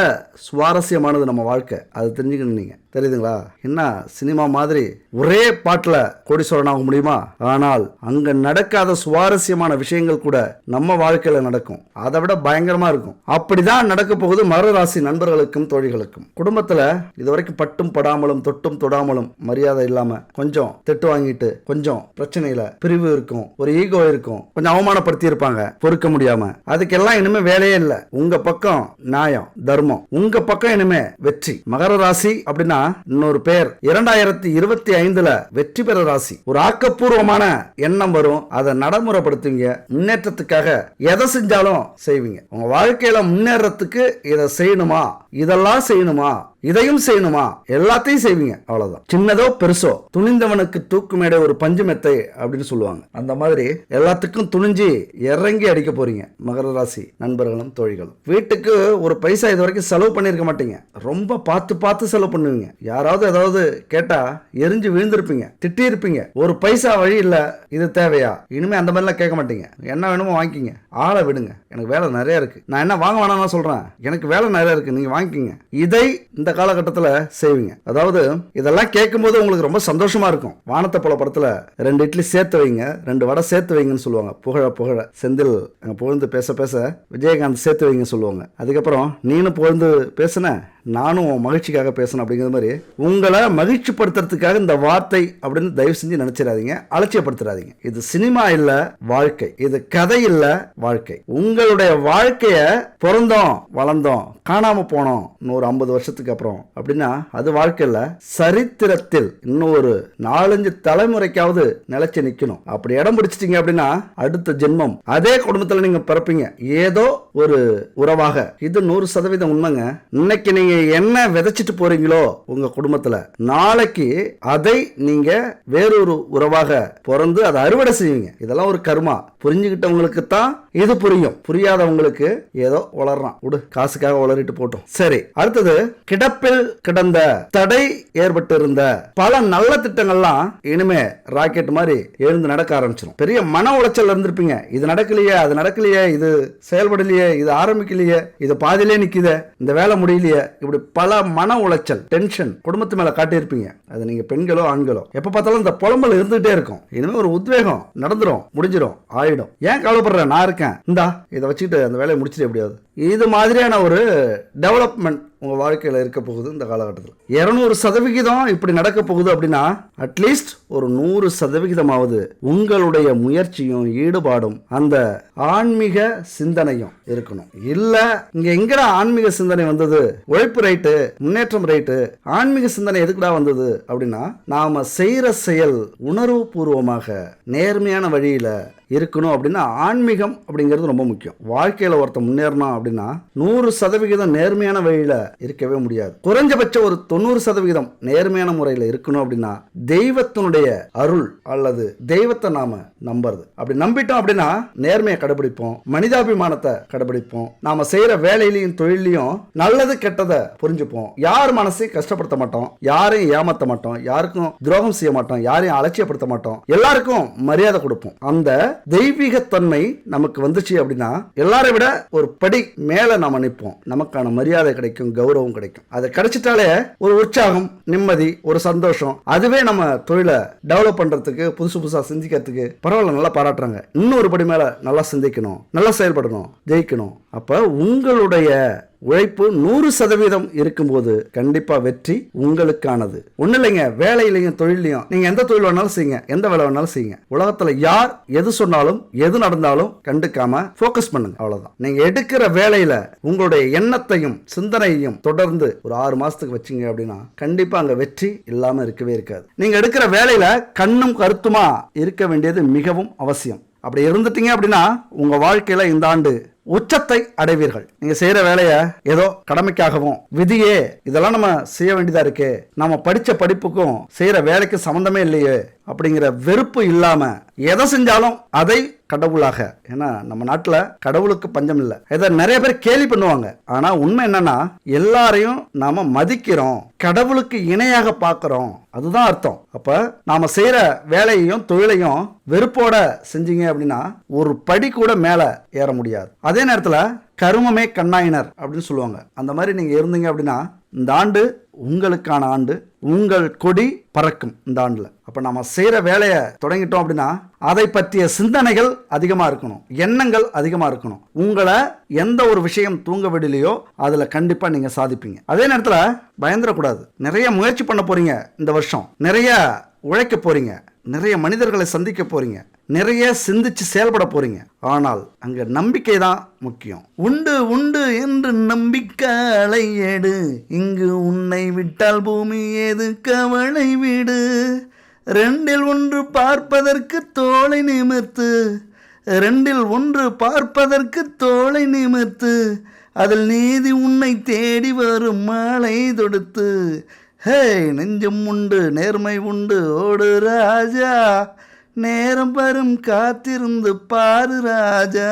சுவாரஸ்யமானது நம்ம வாழ்க்கை, அது தெரிஞ்சுக்கணும். நீங்க தெரியுதுங்களா? என்ன சினிமா மாதிரி ஒரே பாட்டுல கோடீஸ்வரன் ஆக முடியுமா? ஆனால் அங்க நடக்காத சுவாரஸ்யமான விஷயங்கள் கூட நம்ம வாழ்க்கையில நடக்கும், அதை விட பயங்கரமா இருக்கும். அப்படிதான் நடக்க போகுது மகர ராசி நண்பர்களுக்கும் தோழிகளுக்கும். குடும்பத்துல இதுவரைக்கும் பட்டும் படாமலும் தொட்டும் தொடாமலும் மரியாதை இல்லாம கொஞ்சம் திட்டு வாங்கிட்டு, கொஞ்சம் பிரச்சனையில பிரிவு இருக்கும், ஒரு ஈகோ இருக்கும், கொஞ்சம் அவமானப்படுத்தி இருப்பாங்க, பொறுக்க முடியாம. அதுக்கெல்லாம் இனிமே வேலையே இல்லை. உங்க பக்கம் நியாயம், தர்மம், உங்க பக்கம் இனிமே வெற்றி. மகர ராசி அப்படின்னா இன்னொரு பேர் 2025 வெற்றி பெற ராசி. ஒரு ஆக்கப்பூர்வமான எண்ணம் வரும், அதை நடைமுறைப்படுத்துவீங்க. முன்னேற்றத்துக்காக எதை செஞ்சாலும் செய்வீங்க. உங்க வாழ்க்கையில முன்னேறத்துக்கு இதை செய்யணுமா, இதெல்லாம் செய்யணுமா, இதையும் செய்யணுமா, எல்லாத்தையும் செய்வீங்க, அவ்வளவுதான். சின்னதோ பெருசோ துணிந்தவனுக்கு தூக்கு மேடை ஒரு பஞ்சு மெத்தை அப்படின்னு சொல்லுவாங்க. அந்த மாதிரி எல்லாத்துக்கும் துணிஞ்சு இறங்கி அடிக்க போறீங்க மகர ராசி நண்பர்களும் தோழிகளும். வீட்டுக்கு ஒரு பைசா இது வரைக்கும் செலவு பண்ணிருக்க மாட்டீங்க, ரொம்ப பார்த்து செலவு பண்ணுவீங்க. யாராவது ஏதாவது கேட்டா எரிஞ்சு விழுந்திருப்பீங்க, திட்டி இருப்பீங்க. ஒரு பைசா வழி இல்ல, இது தேவையா? இனிமே அந்த மாதிரிலாம் கேட்க மாட்டீங்க. என்ன வேணுமோ வாங்கிக்கிங்க, ஆளை விடுங்க, எனக்கு வேலை நிறைய இருக்கு, நான் என்ன வாங்க வேணாம்னு சொல்றேன், எனக்கு வேலை நிறைய இருக்கு, நீங்க வாங்கிக்கிங்க. இதை இந்த காலகட்டத்தில் செய்வீங்க. அதாவது இதெல்லாம் கேட்கும்போது உங்களுக்கு ரொம்ப சந்தோஷமா இருக்கும். வானத்தை போல படத்துல 2 இட்லி சேர்த்து வைங்க, 2 வடை சேர்த்து வைங்கன்னு சொல்லுவாங்க. புகழ செந்தில் அங்க புகழ்ந்து பேச விஜயகாந்த் சேர்த்து வைங்க சொல்லுவாங்க. அதுக்கப்புறம் நீனும் புகழ்ந்து பேசுன, நானும் மகிழ்ச்சிக்காக பேசணும் அப்படிங்கிற மாதிரி உங்களை மகிழ்ச்சி படுத்துறதுக்காக இந்த வார்த்தை அப்படின்னு தயவு செஞ்சு நினைச்சிடாதீங்க, அலட்சியப்படுத்திடாதீங்க. இது சினிமா இல்ல, வாழ்க்கை. இது கதை இல்ல, வாழ்க்கை. உங்களுடைய வாழ்க்கைய பிறந்தோம் வளர்ந்தோம் காணாம போனோம் 150 வருஷத்துக்கு அப்புறம் அப்படின்னா அது வாழ்க்கையில சரித்திரத்தில் இன்னும் ஒரு 4-5 தலைமுறைக்காவது நிலைச்சு நிக்கணும். அப்படி இடம் பிடிச்சிட்டீங்க அப்படின்னா அடுத்த ஜென்மம் அதே குடும்பத்துல நீங்க பிறப்பீங்க, ஏதோ ஒரு உறவாக. இது 100% உண்மைங்க. இன்னைக்கு நீங்க என்ன விதைச்சிட்டு போறீங்களோ உங்க குடும்பத்துல, நாளைக்கு அதை நீங்க வேறொரு உறவாக பிறந்து அதை அறுவடை செய்வீங்க. இதெல்லாம் ஒரு கர்மா. புரிஞ்சுக்கிட்டவங்களுக்கு தான் இது புரியும், புரியாதவங்களுக்கு ஏதோ வளர்றான் விடு, காசுக்காக வளரிட்டு போட்டோம். சரி, அடுத்தது கிடப்பில் கிடந்த தடை ஏற்பட்டு இருந்த பல நல்ல திட்டங்கள்லாம் இனிமே ராக்கெட் மாதிரி எழுந்து நடக்க ஆரம்பிச்சிடும். பெரிய மன உளைச்சல் இருந்திருப்பீங்க, இது நடக்கலையே, அது நடக்கலையே, இது செயல்படலையே, இது ஆரம்பிக்கலையே, இது பாதியிலே நிக்குது, இந்த வேலை முடியலையே, இப்படி பல மன உளைச்சல் டென்ஷன் குடும்பத்து மேல காட்டியிருப்பீங்க. அது நீங்க பெண்களோ ஆண்களோ எப்ப பார்த்தாலும் இந்த புலம்பல் இருந்துகிட்டே இருக்கும். இனிமே ஒரு உத்வேகம் நடந்துரும், முடிஞ்சிடும், ஆயிடும். ஏன் கவலைப்படுற, நான் இருக்கேன், இந்தா இதை வச்சுக்கிட்டு அந்த வேலையை முடிச்சிட்டு எப்படியாவது. இது மாதிரியான ஒரு டெவலப்மெண்ட் உங்க வாழ்க்கையில இருக்க போகுது. இந்த காலகட்டத்தில் 200% இப்படி நடக்க போகுது அப்படின்னா அட்லீஸ்ட் ஒரு 100% உங்களுடைய முயற்சியும் ஈடுபாடும் அந்த ஆன்மீக சிந்தனையும் இருக்கணும். இல்ல இங்க எங்கடா ஆன்மீக சிந்தனை வந்தது, உழைப்பு ரைட்டு, முன்னேற்றம் ரைட்டு, ஆன்மீக சிந்தனை எதுக்குடா வந்தது அப்படின்னா, நாம செய்யற செயல் உணர்வு பூர்வமாக நேர்மையான வழியில இருக்கணும். அப்படின்னா ஆன்மீகம் அப்படிங்கிறது ரொம்ப முக்கியம். வாழ்க்கையில ஒருத்தர் முன்னேறணும் அப்படின்னா 100% நேர்மையான வழியில இருக்கவே முடியாது. குறைஞ்சபட்சம் ஒரு 90% நேர்மையான முறையில் இருக்கணும். அப்படின்னா தெய்வத்தினுடைய அருள் அல்லது தெய்வத்தை நாம நம்புறது. அப்படி நம்பிட்டோம் அப்படின்னா நேர்மையை கடைபிடிப்போம், மனிதாபிமானத்தை கடைபிடிப்போம், நாம செய்யற வேலையிலையும் தொழிலையும் நல்லது கெட்டதை புரிஞ்சுப்போம், யார் மனசையும் கஷ்டப்படுத்த மாட்டோம், யாரையும் ஏமாத்த மாட்டோம், யாருக்கும் துரோகம் செய்ய மாட்டோம், யாரையும் அலட்சியப்படுத்த மாட்டோம், எல்லாருக்கும் மரியாதை கொடுப்போம். அந்த தெய்வீகத்தன்மை நமக்கு வந்துச்சு அப்படின்னா எல்லாரை விட ஒரு படி மேல நாம நிற்போம். நமக்கான மரியாதை கிடைக்கும், கௌரவம் கிடைக்கும். அது கிடைச்சிட்டாலே ஒரு உற்சாகம், நிம்மதி, ஒரு சந்தோஷம். அதுவே நம்ம தொழிலை டெவலப் பண்றதுக்கு, புதுசு புதுசா சிந்திக்கிறதுக்கு பரவாயில்ல, நல்லா பாராட்டுறாங்க, இன்னொரு படி மேல நல்லா சிந்திக்கணும், நல்லா செயல்படணும், ஜெயிக்கணும். அப்ப உங்களுடைய உழைப்பு 100% இருக்கும்போது கண்டிப்பா வெற்றி உங்களுக்கானது. ஒண்ணு இல்லைங்க, வேலையிலையும் தொழிலையும் நீங்க எந்த தொழில் வேணாலும் செய்யுங்க, எந்த வேலை வேணாலும் செய்யுங்க. உலகத்துல யார் எது சொன்னாலும் எது நடந்தாலும் கண்டுக்காம போக்கஸ் பண்ணுங்க, அவ்வளவுதான். நீங்க எடுக்கிற வேலையில உங்களுடைய எண்ணத்தையும் சிந்தனையையும் தொடர்ந்து ஒரு 6 மாசத்துக்கு வச்சீங்க அப்படின்னா கண்டிப்பா அங்க வெற்றி இல்லாம இருக்கவே இருக்காது. நீங்க எடுக்கிற வேலையில கண்ணும் கருத்துமா இருக்க வேண்டியது மிகவும் அவசியம். அப்படி இருந்துட்டீங்க அப்படின்னா உங்க வாழ்க்கையில இந்த ஆண்டு உச்சத்தை அடைவீர்கள். நீங்க செய்யற வேலைய ஏதோ கடமைக்காகவும், விதியே இதெல்லாம் நம்ம செய்ய வேண்டியதா இருக்கு, நம்ம படிச்ச படிப்புக்கும் செய்யற வேலைக்கு சம்பந்தமே இல்லையே அப்படிங்கிற வெறுப்பு இல்லாம எதை செஞ்சாலும் அதை கடவுளாக, ஏன்னா நம்ம நாட்டுல கடவுளுக்கு பஞ்சம் இல்லை. இதை நிறைய பேர் கேலி பண்ணுவாங்க. ஆனா உண்மை என்னன்னா எல்லாரையும் நாம மதிக்கிறோம், கடவுளுக்கு இணையாக பார்க்கிறோம், அதுதான் அர்த்தம். அப்ப நாம செய்யற வேலையையும் தொழிலையும் வெறுப்போட செஞ்சீங்க அப்படின்னா ஒரு படி கூட மேல ஏற முடியாது. அதே நேரத்துல கருமமே கண்ணாயினர் அப்படின்னு சொல்லுவாங்க. அந்த மாதிரி நீங்க இருந்தீங்க அப்படின்னா இந்த ஆண்டு உங்களுக்கான ஆண்டு, உங்கள் கொடி பறக்கும் இந்த ஆண்டுல. அப்ப நம்ம செய்யற வேலையை தொடங்கிட்டோம் அப்படின்னா அதை பற்றிய சிந்தனைகள் அதிகமா இருக்கணும், எண்ணங்கள் அதிகமா இருக்கணும். உங்களை எந்த ஒரு விஷயம் தூங்க விடலையோ அதுல கண்டிப்பா நீங்க சாதிப்பீங்க. அதே நேரத்துல பயந்துடக்கூடாது. நிறைய முயற்சி பண்ண போறீங்க இந்த வருஷம், நிறைய உழைக்க போறீங்க, நிறைய மனிதர்களை சந்திக்க போறீங்க, நிறைய சிந்திச்சு செயல்பட போறீங்க. ஆனால் அங்க நம்பிக்கை தான் முக்கியம். உண்டு உண்டு என்று நம்பிக்கை எடு, இங்கு உன்னை விட்டால் பூமி ஏது கவலை விடு, 2ல் 1 பார்ப்பதற்கு தோளை நிமிர்த்து, 2ல் 1 பார்ப்பதற்கு தோளை நிமிர்த்து, அதில் நீதி உன்னை தேடி வரும் மாலை தொடுத்து, ஹே நெஞ்சம் உண்டு நேர்மை உண்டு ஓடு ராஜா, நேரம் வரும் காத்திருந்து பாரு ராஜா.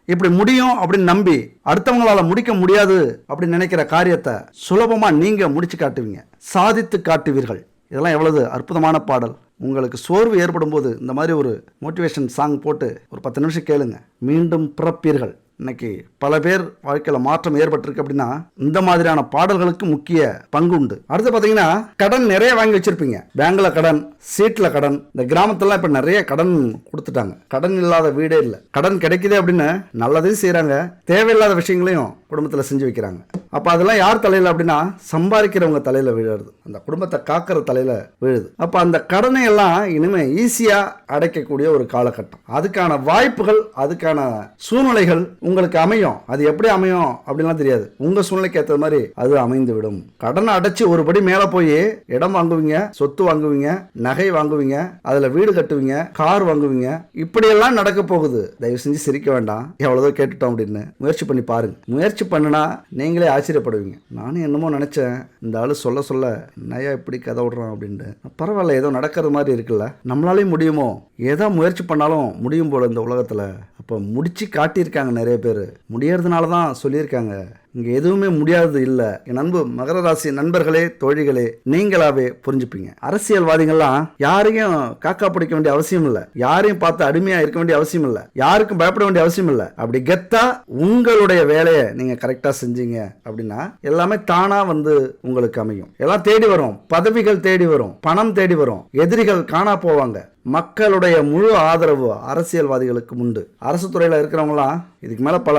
இப்படி முடியும் அப்படின்னு நம்பி அடுத்தவங்களால முடிக்க முடியாது அப்படின்னு நினைக்கிற காரியத்தை சுலபமா நீங்க முடிச்சு காட்டுவீங்க, சாதித்து காட்டுவீர்கள். இதெல்லாம் எவ்வளவு அற்புதமான பாடல். உங்களுக்கு சோர்வு ஏற்படும் போது இந்த மாதிரி ஒரு மோட்டிவேஷன் சாங் போட்டு ஒரு 10 நிமிஷம் கேளுங்க, மீண்டும் பிறப்பீர்கள். இன்னைக்கு பல பேர் வாழ்க்கையில மாற்றம் ஏற்பட்டிருக்கு அப்படின்னா இந்த மாதிரியான பாடல்களுக்கு முக்கிய பங்கு உண்டு. அடுத்து பாத்தீங்கன்னா கடன் நிறைய வாங்கி வச்சிருப்பீங்க, பேங்க்ல கடன், சீட்ல கடன். இந்த கிராமத்துல இப்ப நிறைய கடன் கொடுத்துட்டாங்க, கடன் இல்லாத வீடே இல்லை. கடன் கிடைக்குது அப்படின்னு நல்லதையும் செய்யறாங்க, தேவையில்லாத விஷயங்களையும் குடும்பத்துல செஞ்சு வைக்கிறாங்க. அப்ப அதெல்லாம் யார் தலையில அப்படின்னா சம்பாதிக்கிறவங்க தலையில விழுறது, அந்த குடும்பத்தை காக்கிற தலையில விழுது. அப்ப அந்த கடனை எல்லாம் இனிமே ஈஸியா அடைக்கக்கூடிய ஒரு காலகட்டம், அதுக்கான வாய்ப்புகள், அதுக்கான சூழ்நிலைகள் உங்களுக்கு அமையும். அது எப்படி அமையும் அப்படின்லாம் தெரியாது. உங்க சூழ்நிலைக்கு ஏற்ற மாதிரி அது அமைந்து விடும். கடனை அடைச்சு ஒரு படி மேல போய் இடம் வாங்குவீங்க, சொத்து வாங்குவீங்க, நகை வாங்குவீங்க, அதுல வீடு கட்டுவீங்க, கார் வாங்குவீங்க. இப்படியெல்லாம் நடக்க போகுது. தயவு செஞ்சு சிரிக்க வேண்டாம். எவ்வளவோ கேட்டுட்டோம் அப்படின்னு முயற்சி பண்ணி பாருங்க. முயற்சி பண்ணுனா நீங்களே ஆச்சரியப்படுவீங்க. நானும் என்னமோ நினைச்சேன், இந்த ஆளு சொல்ல சொல்ல நயா இப்படி கதை விடுறான் அப்படின்ட்டு. பரவாயில்ல, ஏதோ நடக்கிறது மாதிரி இருக்குல்ல, நம்மளாலையும் முடியுமோ. ஏதோ முயற்சி பண்ணாலும் முடியும் போல இந்த உலகத்துல. அப்போ முடிச்சு காட்டியிருக்காங்க நிறைய பேர். முடியறதுனால தான் சொல்லியிருக்காங்க. இங்க எதுவுமே முடியாது இல்லை. என் அன்பு மகர ராசி நண்பர்களே, தோழிகளே, நீங்களாவே புரிஞ்சுப்பீங்க. அரசியல்வாதிகள்லாம் யாரையும் காக்கா பிடிக்க வேண்டிய அவசியம் இல்லை, யாரையும் பார்த்து அடிமையா இருக்க வேண்டிய அவசியம் இல்லை, யாருக்கும் பயப்பட வேண்டிய அவசியம் இல்லை. அப்படி கெத்தா உங்களுடைய வேலையை நீங்க கரெக்டா செஞ்சீங்க அப்படின்னா எல்லாமே தானா வந்து உங்களுக்கு அமையும். எல்லாம் தேடி வரும், பதவிகள் தேடி வரும், பணம் தேடி வரும், எதிரிகள் காணா போவாங்க. மக்களுடைய முழு ஆதரவு அரசியல்வாதிகளுக்கு உண்டு. அரசு துறையில் இருக்கிறவங்களாம் இதுக்கு மேல பல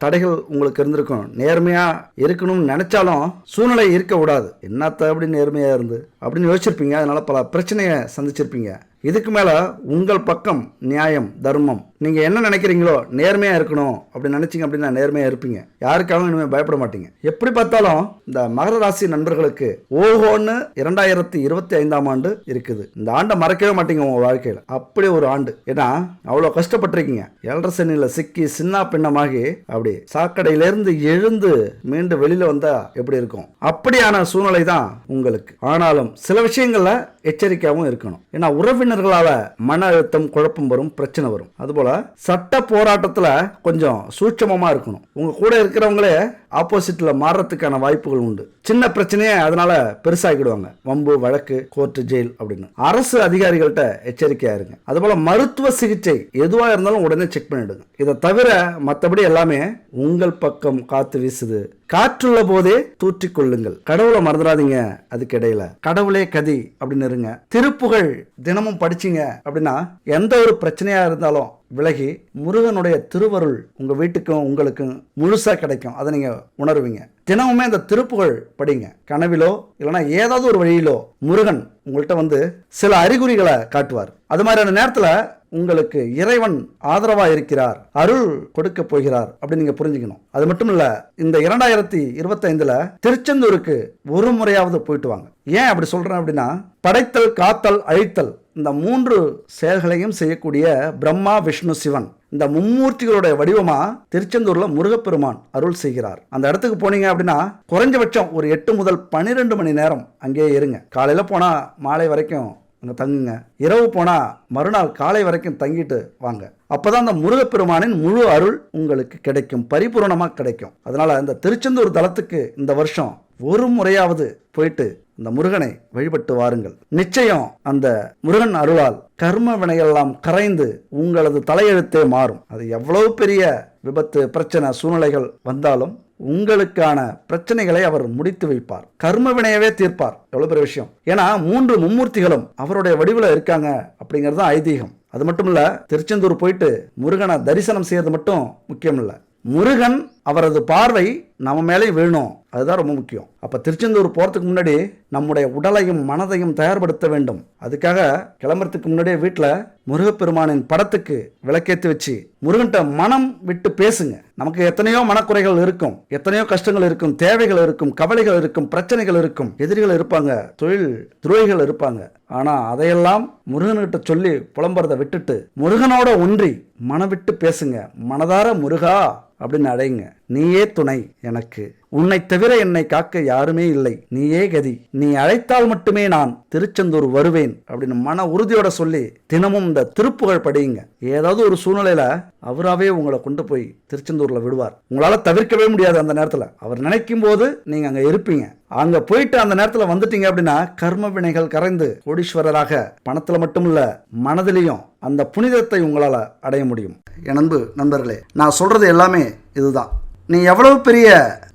தடைகள் உங்களுக்கு இருந்திருக்கும். நேர்மையா இருக்கணும்னு நினைச்சாலும் சூழ்நிலை இருக்க கூடாது. என்னத்த அப்படி நேர்மையா இருந்து அப்படின்னு யோசிச்சிருப்பீங்க. அதனால பல பிரச்சனையை சந்திச்சிருப்பீங்க. இதுக்கு மேல உங்கள் பக்கம் நியாயம், தர்மம், நீங்க என்ன நினைக்கிறீங்களோ நேர்மையா இருக்கணும் அப்படின்னு நினைச்சீங்க அப்படின்னா நேர்மையா இருப்பீங்க. யாருக்காகவும் இனிமே பயப்பட மாட்டீங்க. எப்படி பார்த்தாலும் இந்த மகர ராசி நண்பர்களுக்கு ஓஹோன்னு 2025ஆம் ஆண்டு இருக்குது. இந்த ஆண்டை மறக்கவே மாட்டீங்க உங்க வாழ்க்கையில. அப்படி ஒரு ஆண்டு. ஏன்னா அவ்வளவு கஷ்டப்பட்டிருக்கீங்க. 7.5 சனியில சிக்கி சின்ன பின்னமாகி அப்படி சாக்கடையிலிருந்து எழுந்து மீண்டு வெளியில வந்தா எப்படி இருக்கும்? அப்படியான சூழ்நிலை தான் உங்களுக்கு. ஆனாலும் சில விஷயங்கள்ல எச்சரிக்கையாகவும் இருக்கணும். ஏன்னா உறவினர்களால மன அழுத்தம், குழப்பம் வரும், பிரச்சனை வரும். அதுபோல சட்ட போராட்டத்துல கொஞ்சம் சூட்சமமா இருக்கணும். உங்க கூட இருக்கிறவங்களே ஆப்போசிட்ல மாறத்துக்கான வாய்ப்புகள் உண்டு. சின்ன பிரச்சனையே அதனால பெருசாகிடுவாங்க. வம்பு, வழக்கு, கோர்ட்டு, ஜெயில் அப்படின்னு. அரசு அதிகாரிகள்கிட்ட எச்சரிக்கையா இருங்க. அதுபோல மருத்துவ சிகிச்சை எதுவா இருந்தாலும் உடனே செக் பண்ணிடுங்க. இதை தவிர மற்றபடி எல்லாமே உங்கள் பக்கம் காத்து வீசுது. காற்றுள்ள போதே தூற்றிக் கொள்ளுங்கள். கடவுளை மறந்துடாதீங்க. அதுக்கு இடையில கடவுளே கதி அப்படின்னு இருங்க. திருப்புகழ் தினமும் படிச்சீங்க அப்படின்னா எந்த ஒரு பிரச்சனையா இருந்தாலும் விலகி முருகனுடைய திருவருள் உங்க வீட்டுக்கும் உங்களுக்கும் முழுசா கிடைக்கும். அதை நீங்க உணர்வீங்க. தினமுமே அந்த திருப்புகழ் படிங்க. கனவிலோ இல்லைன்னா ஏதாவது ஒரு வழியிலோ முருகன் உங்கள்கிட்ட வந்து சில அறிகுறிகளை காட்டுவார். அது மாதிரியான நேரத்துல உங்களுக்கு இறைவன் ஆதரவா இருக்கிறார், அருள் கொடுக்க போகிறார் அப்படின்னு நீங்க புரிஞ்சுக்கணும். அது மட்டும் இல்ல, இந்த 2025ல திருச்செந்தூருக்கு ஒரு முறையாவது போயிட்டு வாங்க. ஏன் அப்படி சொல்றேன் அப்படின்னா, படைத்தல், காத்தல், அழித்தல் இந்த 3 செயல்களையும் செய்யக்கூடிய பிரம்மா, விஷ்ணு, சிவன் இந்த மும்மூர்த்திகளுடைய வடிவமா திருச்செந்தூர்ல முருகப்பெருமான் அருள் செய்கிறார். அந்த இடத்துக்கு போனீங்க அப்படின்னா குறைஞ்சபட்சம் ஒரு 8 முதல் 12 மணி நேரம் அங்கேயே இருங்க. காலையில போனா மாலை வரைக்கும் அங்க தங்குங்க. இரவு போனா மறுநாள் காலை வரைக்கும் தங்கிட்டு வாங்க. அப்பதான் அந்த முருகப்பெருமானின் முழு அருள் உங்களுக்கு கிடைக்கும், பரிபூரணமா கிடைக்கும். அதனால இந்த திருச்செந்தூர் தலத்துக்கு இந்த வருஷம் ஒரு முறையாவது போயிட்டு இந்த முருகனை வழிபட்டு வாருங்கள். நிச்சயம் அந்த முருகன் அருளால் கர்ம வினையெல்லாம் கரைந்து உங்களது தலையெழுத்தே மாறும். அது எவ்வளவு பெரிய விபத்து, பிரச்சனை, சூழ்நிலைகள் வந்தாலும் உங்களுக்கான பிரச்சனைகளை அவர் முடித்து வைப்பார். கர்ம வினையவே தீர்ப்பார். எவ்வளவு பெரிய விஷயம். ஏன்னா 3 மும்மூர்த்திகளும் அவருடைய வடிவில் இருக்காங்க அப்படிங்கிறது ஐதீகம். அது மட்டும் இல்ல, திருச்செந்தூர் போயிட்டு முருகனை தரிசனம் செய்யறது மட்டும் முக்கியம் இல்ல, முருகன் அவரது பார்வை நம்ம மேலே விழணும். அதுதான் ரொம்ப முக்கியம். அப்ப திருச்செந்தூர் போறதுக்கு முன்னாடி நம்முடைய உடலையும் மனதையும் தயார்படுத்த வேண்டும். அதுக்காக கிளம்புறதுக்கு முன்னாடியே வீட்டுல முருகப்பெருமானின் படத்துக்கு விளக்கேற்றி வச்சு முருகன்ட்ட மனம் விட்டு பேசுங்க. நமக்கு எத்தனையோ மனக்குறைகள் இருக்கும், எத்தனையோ கஷ்டங்கள் இருக்கும், தேவைகள் இருக்கும், கவலைகள் இருக்கும், பிரச்சனைகள் இருக்கும், எதிரிகள் இருப்பாங்க, தொழில் துரோகிகள் இருப்பாங்க. ஆனா அதையெல்லாம் முருகன்கிட்ட சொல்லி புலம்புறதை விட்டுட்டு முருகனோட ஒன்றி மனம் விட்டு பேசுங்க. மனதார முருகா அப்படின்னு அடையுங்க. நீயே துணை எனக்கு, உன்னை தவிர என்னை காக்க யாருமே இல்லை, நீயே கதி, நீ அழைத்தால் மட்டுமே நான் திருச்செந்தூர் வருவேன் அப்படின்னு மன உறுதியோட சொல்லி தினமும் இந்த திருப்புகழ் படியுங்க. ஏதாவது ஒரு சூழ்நிலையில அவராவே உங்களை கொண்டு போய் திருச்செந்தூர்ல விடுவார். உங்களால தவிர்க்கவே முடியாது. அந்த நேரத்துல அவர் நினைக்கும் போது நீங்க அங்க இருப்பீங்க. அங்க போயிட்டு அந்த நேரத்துல வந்துட்டீங்க அப்படின்னா கர்ம வினைகள் கரைந்து கோடீஸ்வரராக பணத்துல மட்டும் இல்ல மனதிலையும் அந்த புனிதத்தை உங்களால அடைய முடியும். என் அன்பு நண்பர்களே, நான் சொல்றது எல்லாமே இதுதான். நீ எவ்வளவு பெரிய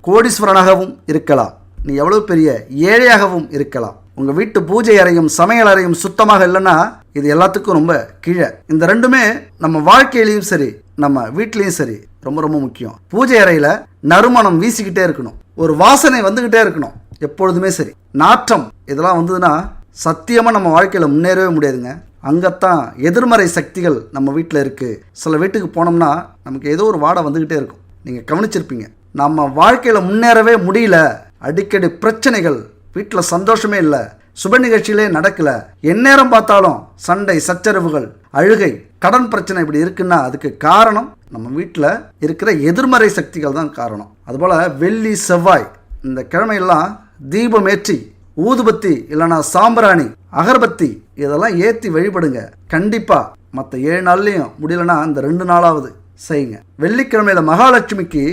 கோடீஸ்வரனாகவும் இருக்கலாம், நீ எவ்வளவு பெரிய ஏழையாகவும் இருக்கலாம். உங்க வீட்டு பூஜை அறையும் சமையல் அறையும் சுத்தமாக இல்லைன்னா இது எல்லாத்துக்கும் ரொம்ப கீழே. இந்த ரெண்டுமே நம்ம வாழ்க்கையிலையும் சரி நம்ம வீட்லயும் சரி ரொம்ப ரொம்ப முக்கியம். பூஜை அறையில நறுமணம் வீசிக்கிட்டே இருக்கணும், ஒரு வாசனை வந்துகிட்டே இருக்கணும் எப்பொழுதுமே சரி. நாற்றம் இதெல்லாம் வந்ததுன்னா சத்தியமா நம்ம வாழ்க்கையில முன்னேறவே முடியாதுங்க. அங்கத்தான் எதிர்மறை சக்திகள் நம்ம வீட்டில் இருக்கு. சில வீட்டுக்கு போனோம்னா நமக்கு ஏதோ ஒரு வாடை வந்துகிட்டே இருக்கும். நீங்கள் கவனிச்சிருப்பீங்க. நம்ம வாழ்க்கையில் முன்னேறவே முடியல, அடிக்கடி பிரச்சனைகள், வீட்டில் சந்தோஷமே இல்லை, சுப நிகழ்ச்சியிலே நடக்கல, எந்நேரம் பார்த்தாலும் சண்டை சச்சரவுகள், அழுகை, கடன் பிரச்சனை இப்படி இருக்குன்னா அதுக்கு காரணம் நம்ம வீட்டில் இருக்கிற எதிர்மறை சக்திகள் தான் காரணம். அதுபோல் வெள்ளி செவ்வாய் இந்த கிழமையெல்லாம் தீபம் ஏற்றி ஊதுபத்தி இல்லைனா சாம்பிராணி அகர்பத்தி இதெல்லாம் ஏற்றி வழிபடுங்க. கண்டிப்பாக மற்ற 7 நாள்லையும் முடியலன்னா இந்த 2 நாளாவது செய்யுங்க. வெள்ளிக்கிழமையில் மகாலட்சுமிக்கு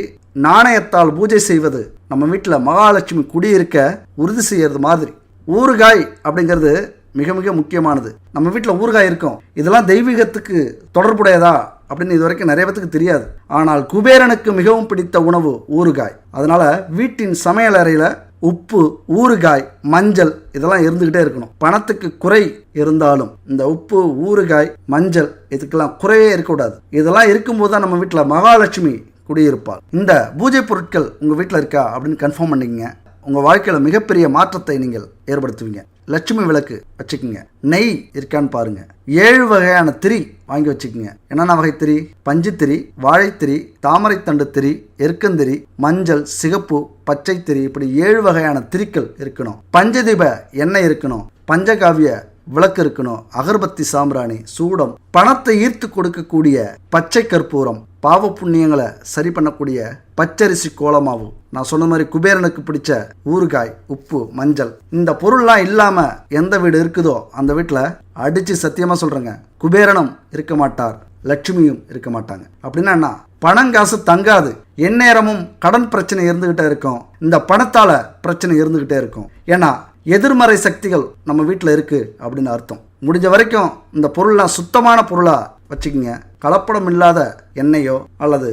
நாணயத்தால் பூஜை செய்வது நம்ம வீட்டில் மகாலட்சுமி குடியிருக்க உறுதி செய்யறது மாதிரி. ஊறுகாய் அப்படிங்கிறது மிக மிக முக்கியமானது. நம்ம வீட்டில் ஊறுகாய் இருக்கும், இதெல்லாம் தெய்வீகத்துக்கு தொடர்புடையதா அப்படின்னு இது வரைக்கும் நிறைய பேத்துக்கு தெரியாது. ஆனால் குபேரனுக்கு மிகவும் பிடித்த உணவு ஊறுகாய். அதனால வீட்டின் சமையல் அறையில் உப்பு, ஊறுகாய், மஞ்சள் இதெல்லாம் இருந்துகிட்டே இருக்கணும். பணத்துக்கு குறை இருந்தாலும் இந்த உப்பு, ஊறுகாய், மஞ்சள் இதுக்கெல்லாம் குறையே இருக்கக்கூடாது. இதெல்லாம் இருக்கும்போது தான் நம்ம வீட்டில் மகாலட்சுமி குடியிருப்பாள். இந்த பூஜை பொருட்கள் உங்கள் வீட்டில் இருக்கா அப்படின்னு கன்ஃபார்ம் பண்ணிக்கங்க. உங்கள் வாழ்க்கையில் மிகப்பெரிய மாற்றத்தை நீங்கள் ஏற்படுத்துவீங்க. லட்சுமி விளக்கு வச்சுக்கோங்க. நெய் இருக்கான்னு பாருங்க. 7 வகையான திரி வாங்கி வச்சுக்கோங்க. என்னென்ன வகை திரி? பஞ்சு திரி, வாழைத்திரி, தாமரைத்தண்டு திரி, எருக்கந்திரி, மஞ்சள், சிகப்பு, பச்சை திரி, இப்படி 7 வகையான திரிக்கள் இருக்கணும். பஞ்சதீப எண்ணெய் இருக்கணும். பஞ்சகாவிய விளக்கு இருக்கணும். அகர்பத்தி, சாம்பிராணி, சூடம், பணத்தை ஈர்த்து கொடுக்கக்கூடிய பச்சை கற்பூரம், பாவ புண்ணியங்களை சரி பண்ணக்கூடிய பச்சரிசி கோலமாவு, நான் சொன்ன மாதிரி குபேரனுக்கு பிடிச்ச ஊறுகாய், உப்பு, மஞ்சள். இந்த பொருள்லாம் இல்லாமல் எந்த வீடு இருக்குதோ அந்த வீட்டில் அடித்து சத்தியமாக சொல்கிறேங்க, குபேரனும் இருக்க மாட்டார், லட்சுமியும் இருக்க மாட்டாங்க. அப்படின்னா என்ன? பணங்காசு தங்காது. எந்நேரமும் கடன் பிரச்சனை இருந்துகிட்டே இருக்கும். இந்த பணத்தால் பிரச்சனை இருந்துகிட்டே இருக்கும். ஏன்னா எதிர்மறை சக்திகள் நம்ம வீட்டில் இருக்குது அப்படின்னு அர்த்தம். முடிஞ்ச வரைக்கும் இந்த பொருள்லாம் சுத்தமான பொருளாக வச்சுக்கிங்க. கலப்படம் இல்லாத எண்ணெயோ அல்லது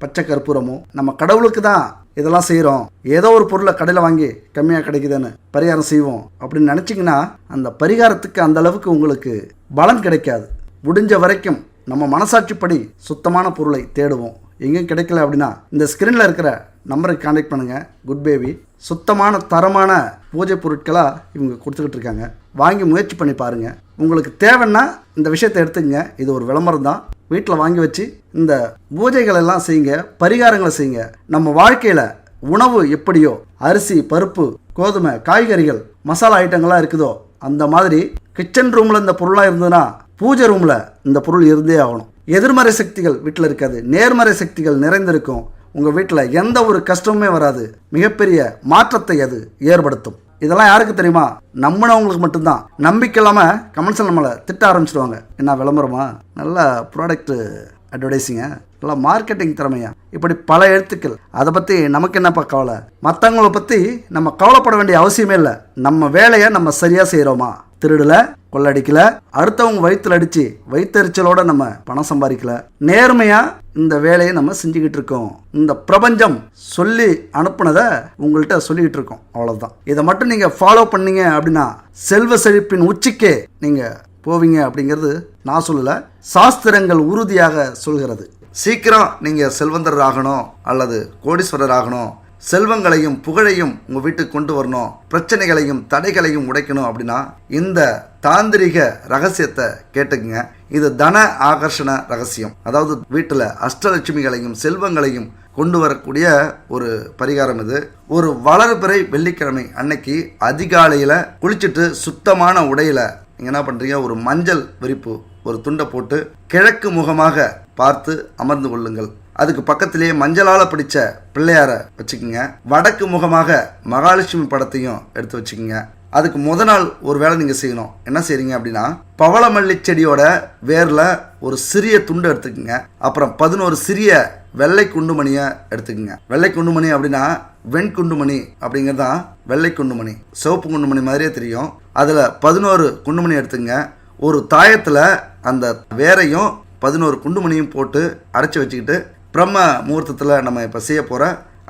பச்சை கற்பூரமோ. நம்ம கடவுளுக்கு தான் இதெல்லாம் செய்கிறோம், ஏதோ ஒரு பொருளை கடையில் வாங்கி கம்மியாக கிடைக்குதுன்னு பரிகாரம் செய்வோம் அப்படின்னு நினச்சிங்கன்னா அந்த பரிகாரத்துக்கு அந்த அளவுக்கு உங்களுக்கு பலன் கிடைக்காது. முடிஞ்ச வரைக்கும் நம்ம மனசாட்சிப்படி சுத்தமான பொருளை தேடுவோம். எங்கேயும் கிடைக்கல அப்படின்னா இந்த ஸ்க்ரீனில் இருக்கிற நம்பருக்கு கான்டாக்ட் பண்ணுங்கள். குட் பேபி சுத்தமான தரமான பூஜை பொருட்களாக இவங்க கொடுத்துக்கிட்டு இருக்காங்க. வாங்கி முயற்சி பண்ணி பாருங்கள். உங்களுக்கு தேவைன்னா இந்த விஷயத்தை எடுத்துக்கங்க. இது ஒரு விளம்பரம் தான். வீட்டில் வாங்கி வச்சு இந்த பூஜைகள் எல்லாம் செய்யுங்க, பரிகாரங்களை செய்யுங்க. நம்ம வாழ்க்கையில் உணவு எப்படியோ அரிசி, பருப்பு, கோதுமை, காய்கறிகள், மசாலா ஐட்டங்கள்லாம் இருக்குதோ அந்த மாதிரி கிச்சன் ரூமில் இந்த பொருளாக இருந்ததுன்னா பூஜை ரூமில் இந்த பொருள் இருந்தே ஆகணும். எதிர்மறை சக்திகள் வீட்டில் இருக்காது, நேர்மறை சக்திகள் நிறைந்திருக்கும். உங்கள் வீட்டில் எந்த ஒரு கஷ்டமுமே வராது. மிகப்பெரிய மாற்றத்தை அது ஏற்படுத்தும். இதெல்லாம் யாருக்கு தெரியுமா? நம்பினவங்களுக்கு மட்டும்தான். நம்பிக்கை இல்லாமல் கமெண்ட்ஸில் நம்மளை திட்ட ஆரம்பிச்சிடுவாங்க. என்ன விளம்பரமா, நல்ல ப்ராடக்ட்டு அட்வர்டைஸிங்க, நல்லா மார்க்கெட்டிங் திறமையா, இப்படி பல எழுத்துக்கள். அதை பற்றி நமக்கு என்னப்பா கவலை? மற்றவங்களை பற்றி நம்ம கவலைப்பட வேண்டிய அவசியமே இல்லை. நம்ம வேலையை நம்ம சரியாக செய்கிறோமா? திருடல, கொள்ளடிக்கல, அடுத்தவங்க வயிற்றுல அடித்து வயிற்றெரிச்சலோட நம்ம பணம் சம்பாதிக்கல, நேர்மையாக இந்த வேலையை நம்ம செஞ்சுக்கிட்டு இருக்கோம். இந்த பிரபஞ்சம் சொல்லி அனுப்புனதை உங்கள்கிட்ட சொல்லிக்கிட்டு இருக்கோம். அவ்வளோதான். இதை மட்டும் நீங்கள் ஃபாலோ பண்ணீங்க அப்படின்னா செல்வ செழிப்பின் உச்சிக்கே நீங்கள் போவீங்க அப்படிங்கிறது நான் சொல்லலை, சாஸ்திரங்கள் உறுதியாக சொல்கிறது. சீக்கிரம் நீங்கள் செல்வந்தர் ஆகணும் அல்லது கோடீஸ்வரர் ஆகணும், செல்வங்களையும் புகழையும் உங்கள் வீட்டுக்கு கொண்டு வரணும், பிரச்சனைகளையும் தடைகளையும் உடைக்கணும் அப்படின்னா இந்த தாந்திரிக ரகசியத்தை கேட்டுக்குங்க. இது தன ஆகர்ஷண ரகசியம். அதாவது வீட்டில் அஷ்டலட்சுமிகளையும் செல்வங்களையும் கொண்டு வரக்கூடிய ஒரு பரிகாரம் இது. ஒரு வளர்பிறை வெள்ளிக்கிழமை அன்னைக்கு அதிகாலையில் குளிச்சுட்டு சுத்தமான உடையில் நீங்கள் என்ன பண்ணுறீங்க, ஒரு மஞ்சள் விரிப்பு ஒரு துண்டை போட்டு கிழக்கு முகமாக பார்த்து அமர்ந்து கொள்ளுங்கள். அதுக்கு பக்கத்திலேயே மஞ்சளால் பிடிச்ச பிள்ளையாரை வச்சுக்கோங்க. வடக்கு முகமாக மகாலட்சுமி படத்தையும் எடுத்து வச்சுக்கோங்க. அதுக்கு முத நாள் ஒரு வேளை நீங்கள் செய்யணும். என்ன செய்றீங்க அப்படின்னா, பவளமல்லி செடியோட வேரில் ஒரு சிறிய துண்டு எடுத்துக்கோங்க. அப்புறம் 11 சிறிய வெள்ளை குண்டுமணியை எடுத்துக்கோங்க. வெள்ளை குண்டுமணி அப்படின்னா வெண்குண்டுமணி அப்படிங்கிறது தான் வெள்ளை குண்டுமணி. சிவப்பு குண்டுமணி மாதிரியே தெரியும். அதில் 11 குண்டுமணி எடுத்துங்க. ஒரு தாயத்தில் அந்த வேரையும் 11 குண்டுமணியும் போட்டு அடைச்சி வச்சுக்கிட்டு பிரம்ம முகூர்த்தத்தில் நம்ம இப்போ செய்ய போகிற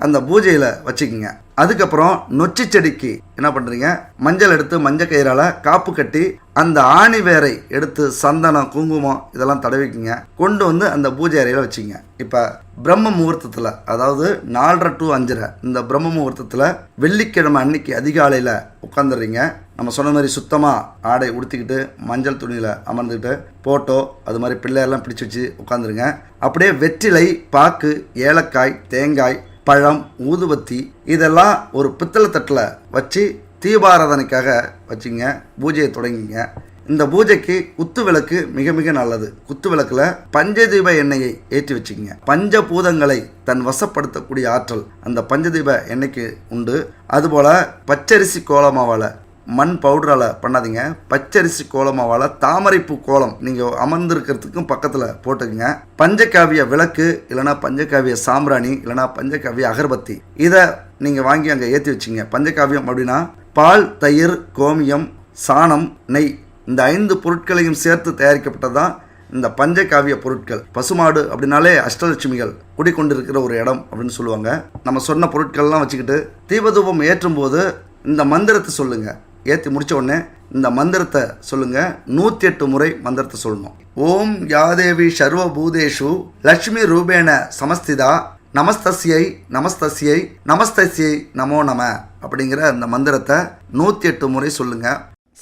அந்த பூஜையில் வச்சுக்கிங்க. அதுக்கப்புறம் நொச்சி செடிக்கு என்ன பண்ணுறீங்க, மஞ்சள் எடுத்து மஞ்சள் கயிறால் காப்பு கட்டி அந்த ஆணி வேரை எடுத்து சந்தனம் குங்குமம் இதெல்லாம் தடவிக்குங்க. கொண்டு வந்து அந்த பூஜை அறையில் வச்சுங்க. இப்போ பிரம்ம முகூர்த்தத்தில், அதாவது 4:30 to 5:30 இந்த பிரம்ம முகூர்த்தத்தில் வெள்ளிக்கிழமை அன்னைக்கு அதிகாலையில் உட்காந்துடுறீங்க. நம்ம சொன்ன மாதிரி சுத்தமாக ஆடை உடுத்திக்கிட்டு மஞ்சள் துணியில் அமர்ந்துக்கிட்டு போட்டோ அது மாதிரி பிள்ளையெல்லாம் பிடிச்சி வச்சு உட்காந்துருங்க. அப்படியே வெற்றிலை, பாக்கு, ஏலக்காய், தேங்காய், பழம், ஊதுபத்தி இதெல்லாம் ஒரு பித்தளை தட்டில் வச்சு தீபாராதனைக்காக வச்சுங்க. பூஜையை தொடங்கிங்க. இந்த பூஜைக்கு குத்து விளக்கு மிக மிக நல்லது. குத்து விளக்கில் பஞ்சதீப எண்ணெயை ஏற்றி வச்சுக்கங்க. பஞ்சபூதங்களை தன் வசப்படுத்தக்கூடிய ஆற்றல் அந்த பஞ்சதீப எண்ணெய்க்கு உண்டு. அதுபோல் பச்சரிசி கோலமாவால், மண் பவுடரால் பண்ணாதீங்க, பச்சரிசி கோலமாவால் தாமரைப்பூ கோலம் நீங்கள் அமர்ந்திருக்கிறதுக்கும் பக்கத்தில் போட்டுக்குங்க. பஞ்சகாவிய விளக்கு இல்லைனா பஞ்சகாவிய சாம்பிராணி இல்லைனா பஞ்சகாவிய அகர்பத்தி இதை நீங்கள் வாங்கி அங்கே ஏற்றி வச்சிங்க. பஞ்சகாவியம் அப்படின்னா பால், தயிர், கோமியம், சாணம், நெய் இந்த 5 பொருட்களையும் சேர்த்து தயாரிக்கப்பட்டதான் இந்த பஞ்சகாவிய பொருட்கள். பசுமாடு அப்படின்னாலே அஷ்டலட்சுமிகள் குடிக்கொண்டிருக்கிற ஒரு இடம் அப்படின்னு சொல்லுவாங்க. நம்ம சொன்ன பொருட்கள்லாம் வச்சுக்கிட்டு தீபதூபம் ஏற்றும் போது இந்த மந்திரத்தை சொல்லுங்க. ஏற்றி முடித்த உடனே இந்த மந்திரத்தை சொல்லுங்க. 108 முறை மந்திரத்தை சொல்லணும். ஓம் யாதேவி சர்வ பூதேஷு லக்ஷ்மி ரூபேண சமஸ்திதா நமஸ்தஸ்யை நமஸ்தஸ்யை நமஸ்தஸ்யை நமோ நம அப்படிங்கிற அந்த மந்திரத்தை 108 முறை சொல்லுங்க.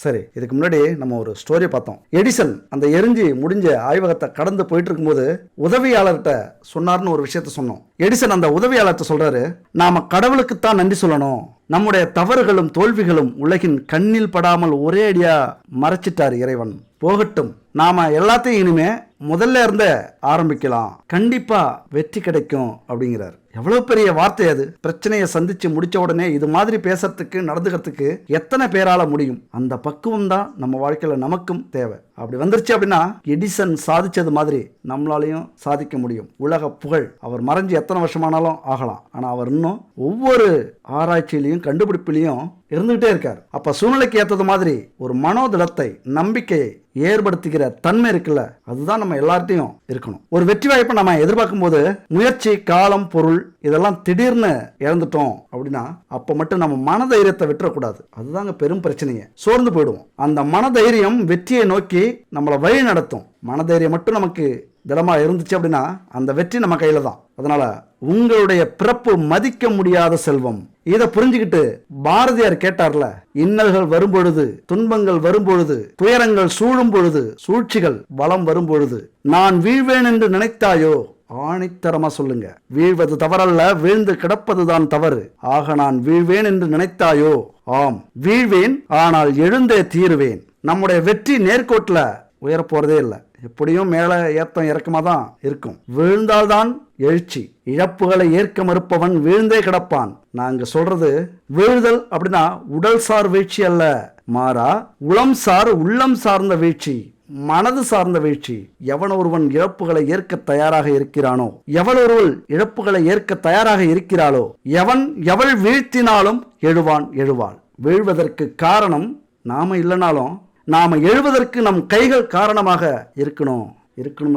சரி, இதுக்கு முன்னாடி நம்ம ஒரு ஸ்டோரி பார்த்தோம். எடிசன் அந்த எரிஞ்சு முடிஞ்ச ஆய்வகத்தை கடந்து போயிட்டு இருக்கும்போது உதவியாளர்கிட்ட சொன்னார்னு ஒரு விஷயத்த சொன்னோம். எடிசன் அந்த உதவியாளர்கிட்ட சொல்றாரு, நாம கடவுளுக்குத்தான் நன்றி சொல்லணும். நம்முடைய தவறுகளும் தோல்விகளும் உலகின் கண்ணில் படாமல் ஒரே அடியா மறைச்சிட்டார் இறைவன். போகட்டும், நாம எல்லாத்தையும் இனிமே முதல்ல இருந்தே ஆரம்பிக்கலாம், கண்டிப்பா வெற்றி கிடைக்கும் அப்படிங்கிறார். எவ்வளவு பெரிய வார்த்தை அது. பிரச்சனையை சந்திச்சு முடிச்ச உடனே இது மாதிரி பேசுறதுக்கு நடந்துக்கிறதுக்கு எத்தனை பேரால முடியும்? அந்த பக்குவம் தான் நம்ம வாழ்க்கையில நமக்கும் தேவை. அப்படி வந்துருச்சு அப்படின்னா எடிசன் சாதிச்சது மாதிரி நம்மளாலையும் சாதிக்க முடியும். உலக புகழ் அவர் மறைஞ்சு எத்தனை வருஷமானாலும் ஆகலாம், ஆனா அவர் இன்னும் ஒவ்வொரு ஆராய்ச்சியிலையும் கண்டுபிடிப்பிலையும் இருந்துகிட்டே இருக்கார். அப்ப சூழ்நிலைக்கு ஏற்றது மாதிரி ஒரு மனோதிடத்தை, நம்பிக்கையை ஏற்படுத்திக்கிற தன்மை இருக்குல்ல, அதுதான் நம்ம எல்லார்ட்டையும் இருக்கணும். ஒரு வெற்றி வாய்ப்பை நம்ம எதிர்பார்க்கும் போது முயற்சி, காலம், பொருள் இதெல்லாம் திடீர்னு இழந்துட்டோம் அப்படின்னா அப்ப மட்டும் நம்ம மனதைரியத்தை விட்டுறக்கூடாது. அதுதாங்க பெரும் பிரச்சனையே. சோர்ந்து போயிடுவோம். அந்த மனதைரியம் வெற்றியை நோக்கி நம்மளை வழி நடத்தும். மனதைரியம் மட்டும் நமக்கு திடமா இருந்துச்சு அப்படின்னா அந்த வெற்றி நம்ம கையில தான். அதனால உங்களுடைய பிறப்பு மதிக்க முடியாத செல்வம். இதை புரிஞ்சுக்கிட்டு பாரதியார் கேட்டார்ல, இன்னல்கள் வரும்பொழுது, துன்பங்கள் வரும்பொழுது, துயரங்கள் சூழும் பொழுது, சூழ்ச்சிகள் வலம் வரும்பொழுது நான் வீழ்வேன் என்று நினைத்தாயோ? ஆணித்தரமா சொல்லுங்க. வீழ்வது தவறல்ல, வீழ்ந்து கிடப்பதுதான் தவறு. ஆக நான் வீழ்வேன் என்று நினைத்தாயோ? ஆம், வீழ்வேன், ஆனால் எழுந்தே தீருவேன். நம்முடைய வெற்றி நேர்கோட்டில் உயர போறதே இல்லை. எப்படியும் மேல ஏத்தம் இறக்கமா தான் இருக்கும். வீழ்ந்தால்தான் எழுச்சி. இழப்புகளை ஏற்க மறுப்பவன் வீழ்ந்தே கிடப்பான். நாங்க சொல்றது வீழ்தல் அப்படின்னா உடல் சார் வீழ்ச்சி அல்ல, மாறா உளம் சார், உள்ளம் சார்ந்த வீழ்ச்சி, மனது சார்ந்த வீழ்ச்சி. எவன் ஒருவன் இழப்புகளை ஏற்க தயாராக இருக்கிறானோ, எவள் ஒருவள் இழப்புகளை ஏற்க தயாராக இருக்கிறாளோ, எவள் வீழ்த்தினாலும் எழுவான் எழுவாள். வீழ்வதற்கு காரணம் நாம இல்லைனாலும் நாம எழுவதற்கு நம் கைகள் காரணமாக இருக்கணும்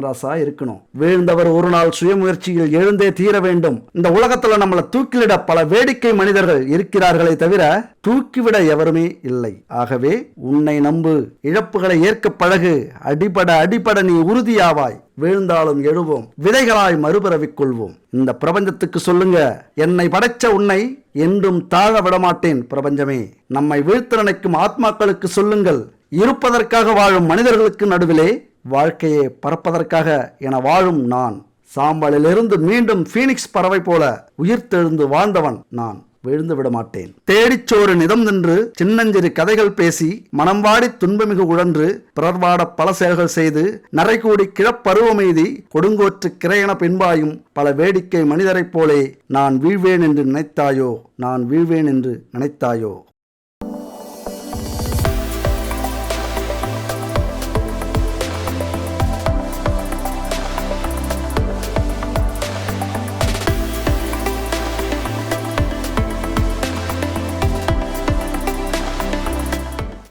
ராசா, இருக்கணும். வீழ்ந்தவர் ஒரு நாள் சுயமுயற்சியில் எழுந்தே தீர வேண்டும். இந்த உலகத்துல நம்மளை தூக்கிலிட பல வேடிக்கை மனிதர்கள் இருக்கிறார்களே தவிர தூக்கிவிட எவருமே இல்லை. ஆகவே உன்னை நம்பு, இழப்புகளை ஏற்க பழகு, அடிபட நீ உறுதியாவாய். வீழ்ந்தாலும் எழுவோம், விதைகளாய் மறுபிறவிக் கொள்வோம். இந்த பிரபஞ்சத்துக்கு சொல்லுங்க, என்னை படைச்ச உன்னை என்றும் தாழ விடமாட்டேன் பிரபஞ்சமே. நம்மை வீழ்த்த நினைக்கும் ஆத்மாக்களுக்கு சொல்லுங்கள், இருப்பதற்காக வாழும் மனிதர்களுக்கு நடுவிலே வாழ்க்கையை பறப்பதற்காக என வாழும் நான். சாம்பலிலிருந்து மீண்டும் பீனிக்ஸ் பறவை போல உயிர்த்தெழுந்து வாழ்ந்தவன் நான். விழுந்து விட மாட்டேன். தேடிச்சோறு நிதம் நின்று சின்னஞ்சிறு கதைகள் பேசி மனம் வாடி துன்பமிகு உழன்று பிறர்வாட பல செயல்கள் செய்து நரைகூடி கிழப்பருவமெய்தி கொடுங்கோற்று கிரையென பின்பாயும் பல வேடிக்கை மனிதரைப் போலே நான் வீழ்வேன் என்று நினைத்தாயோ? நான் வீழ்வேன் என்று நினைத்தாயோ?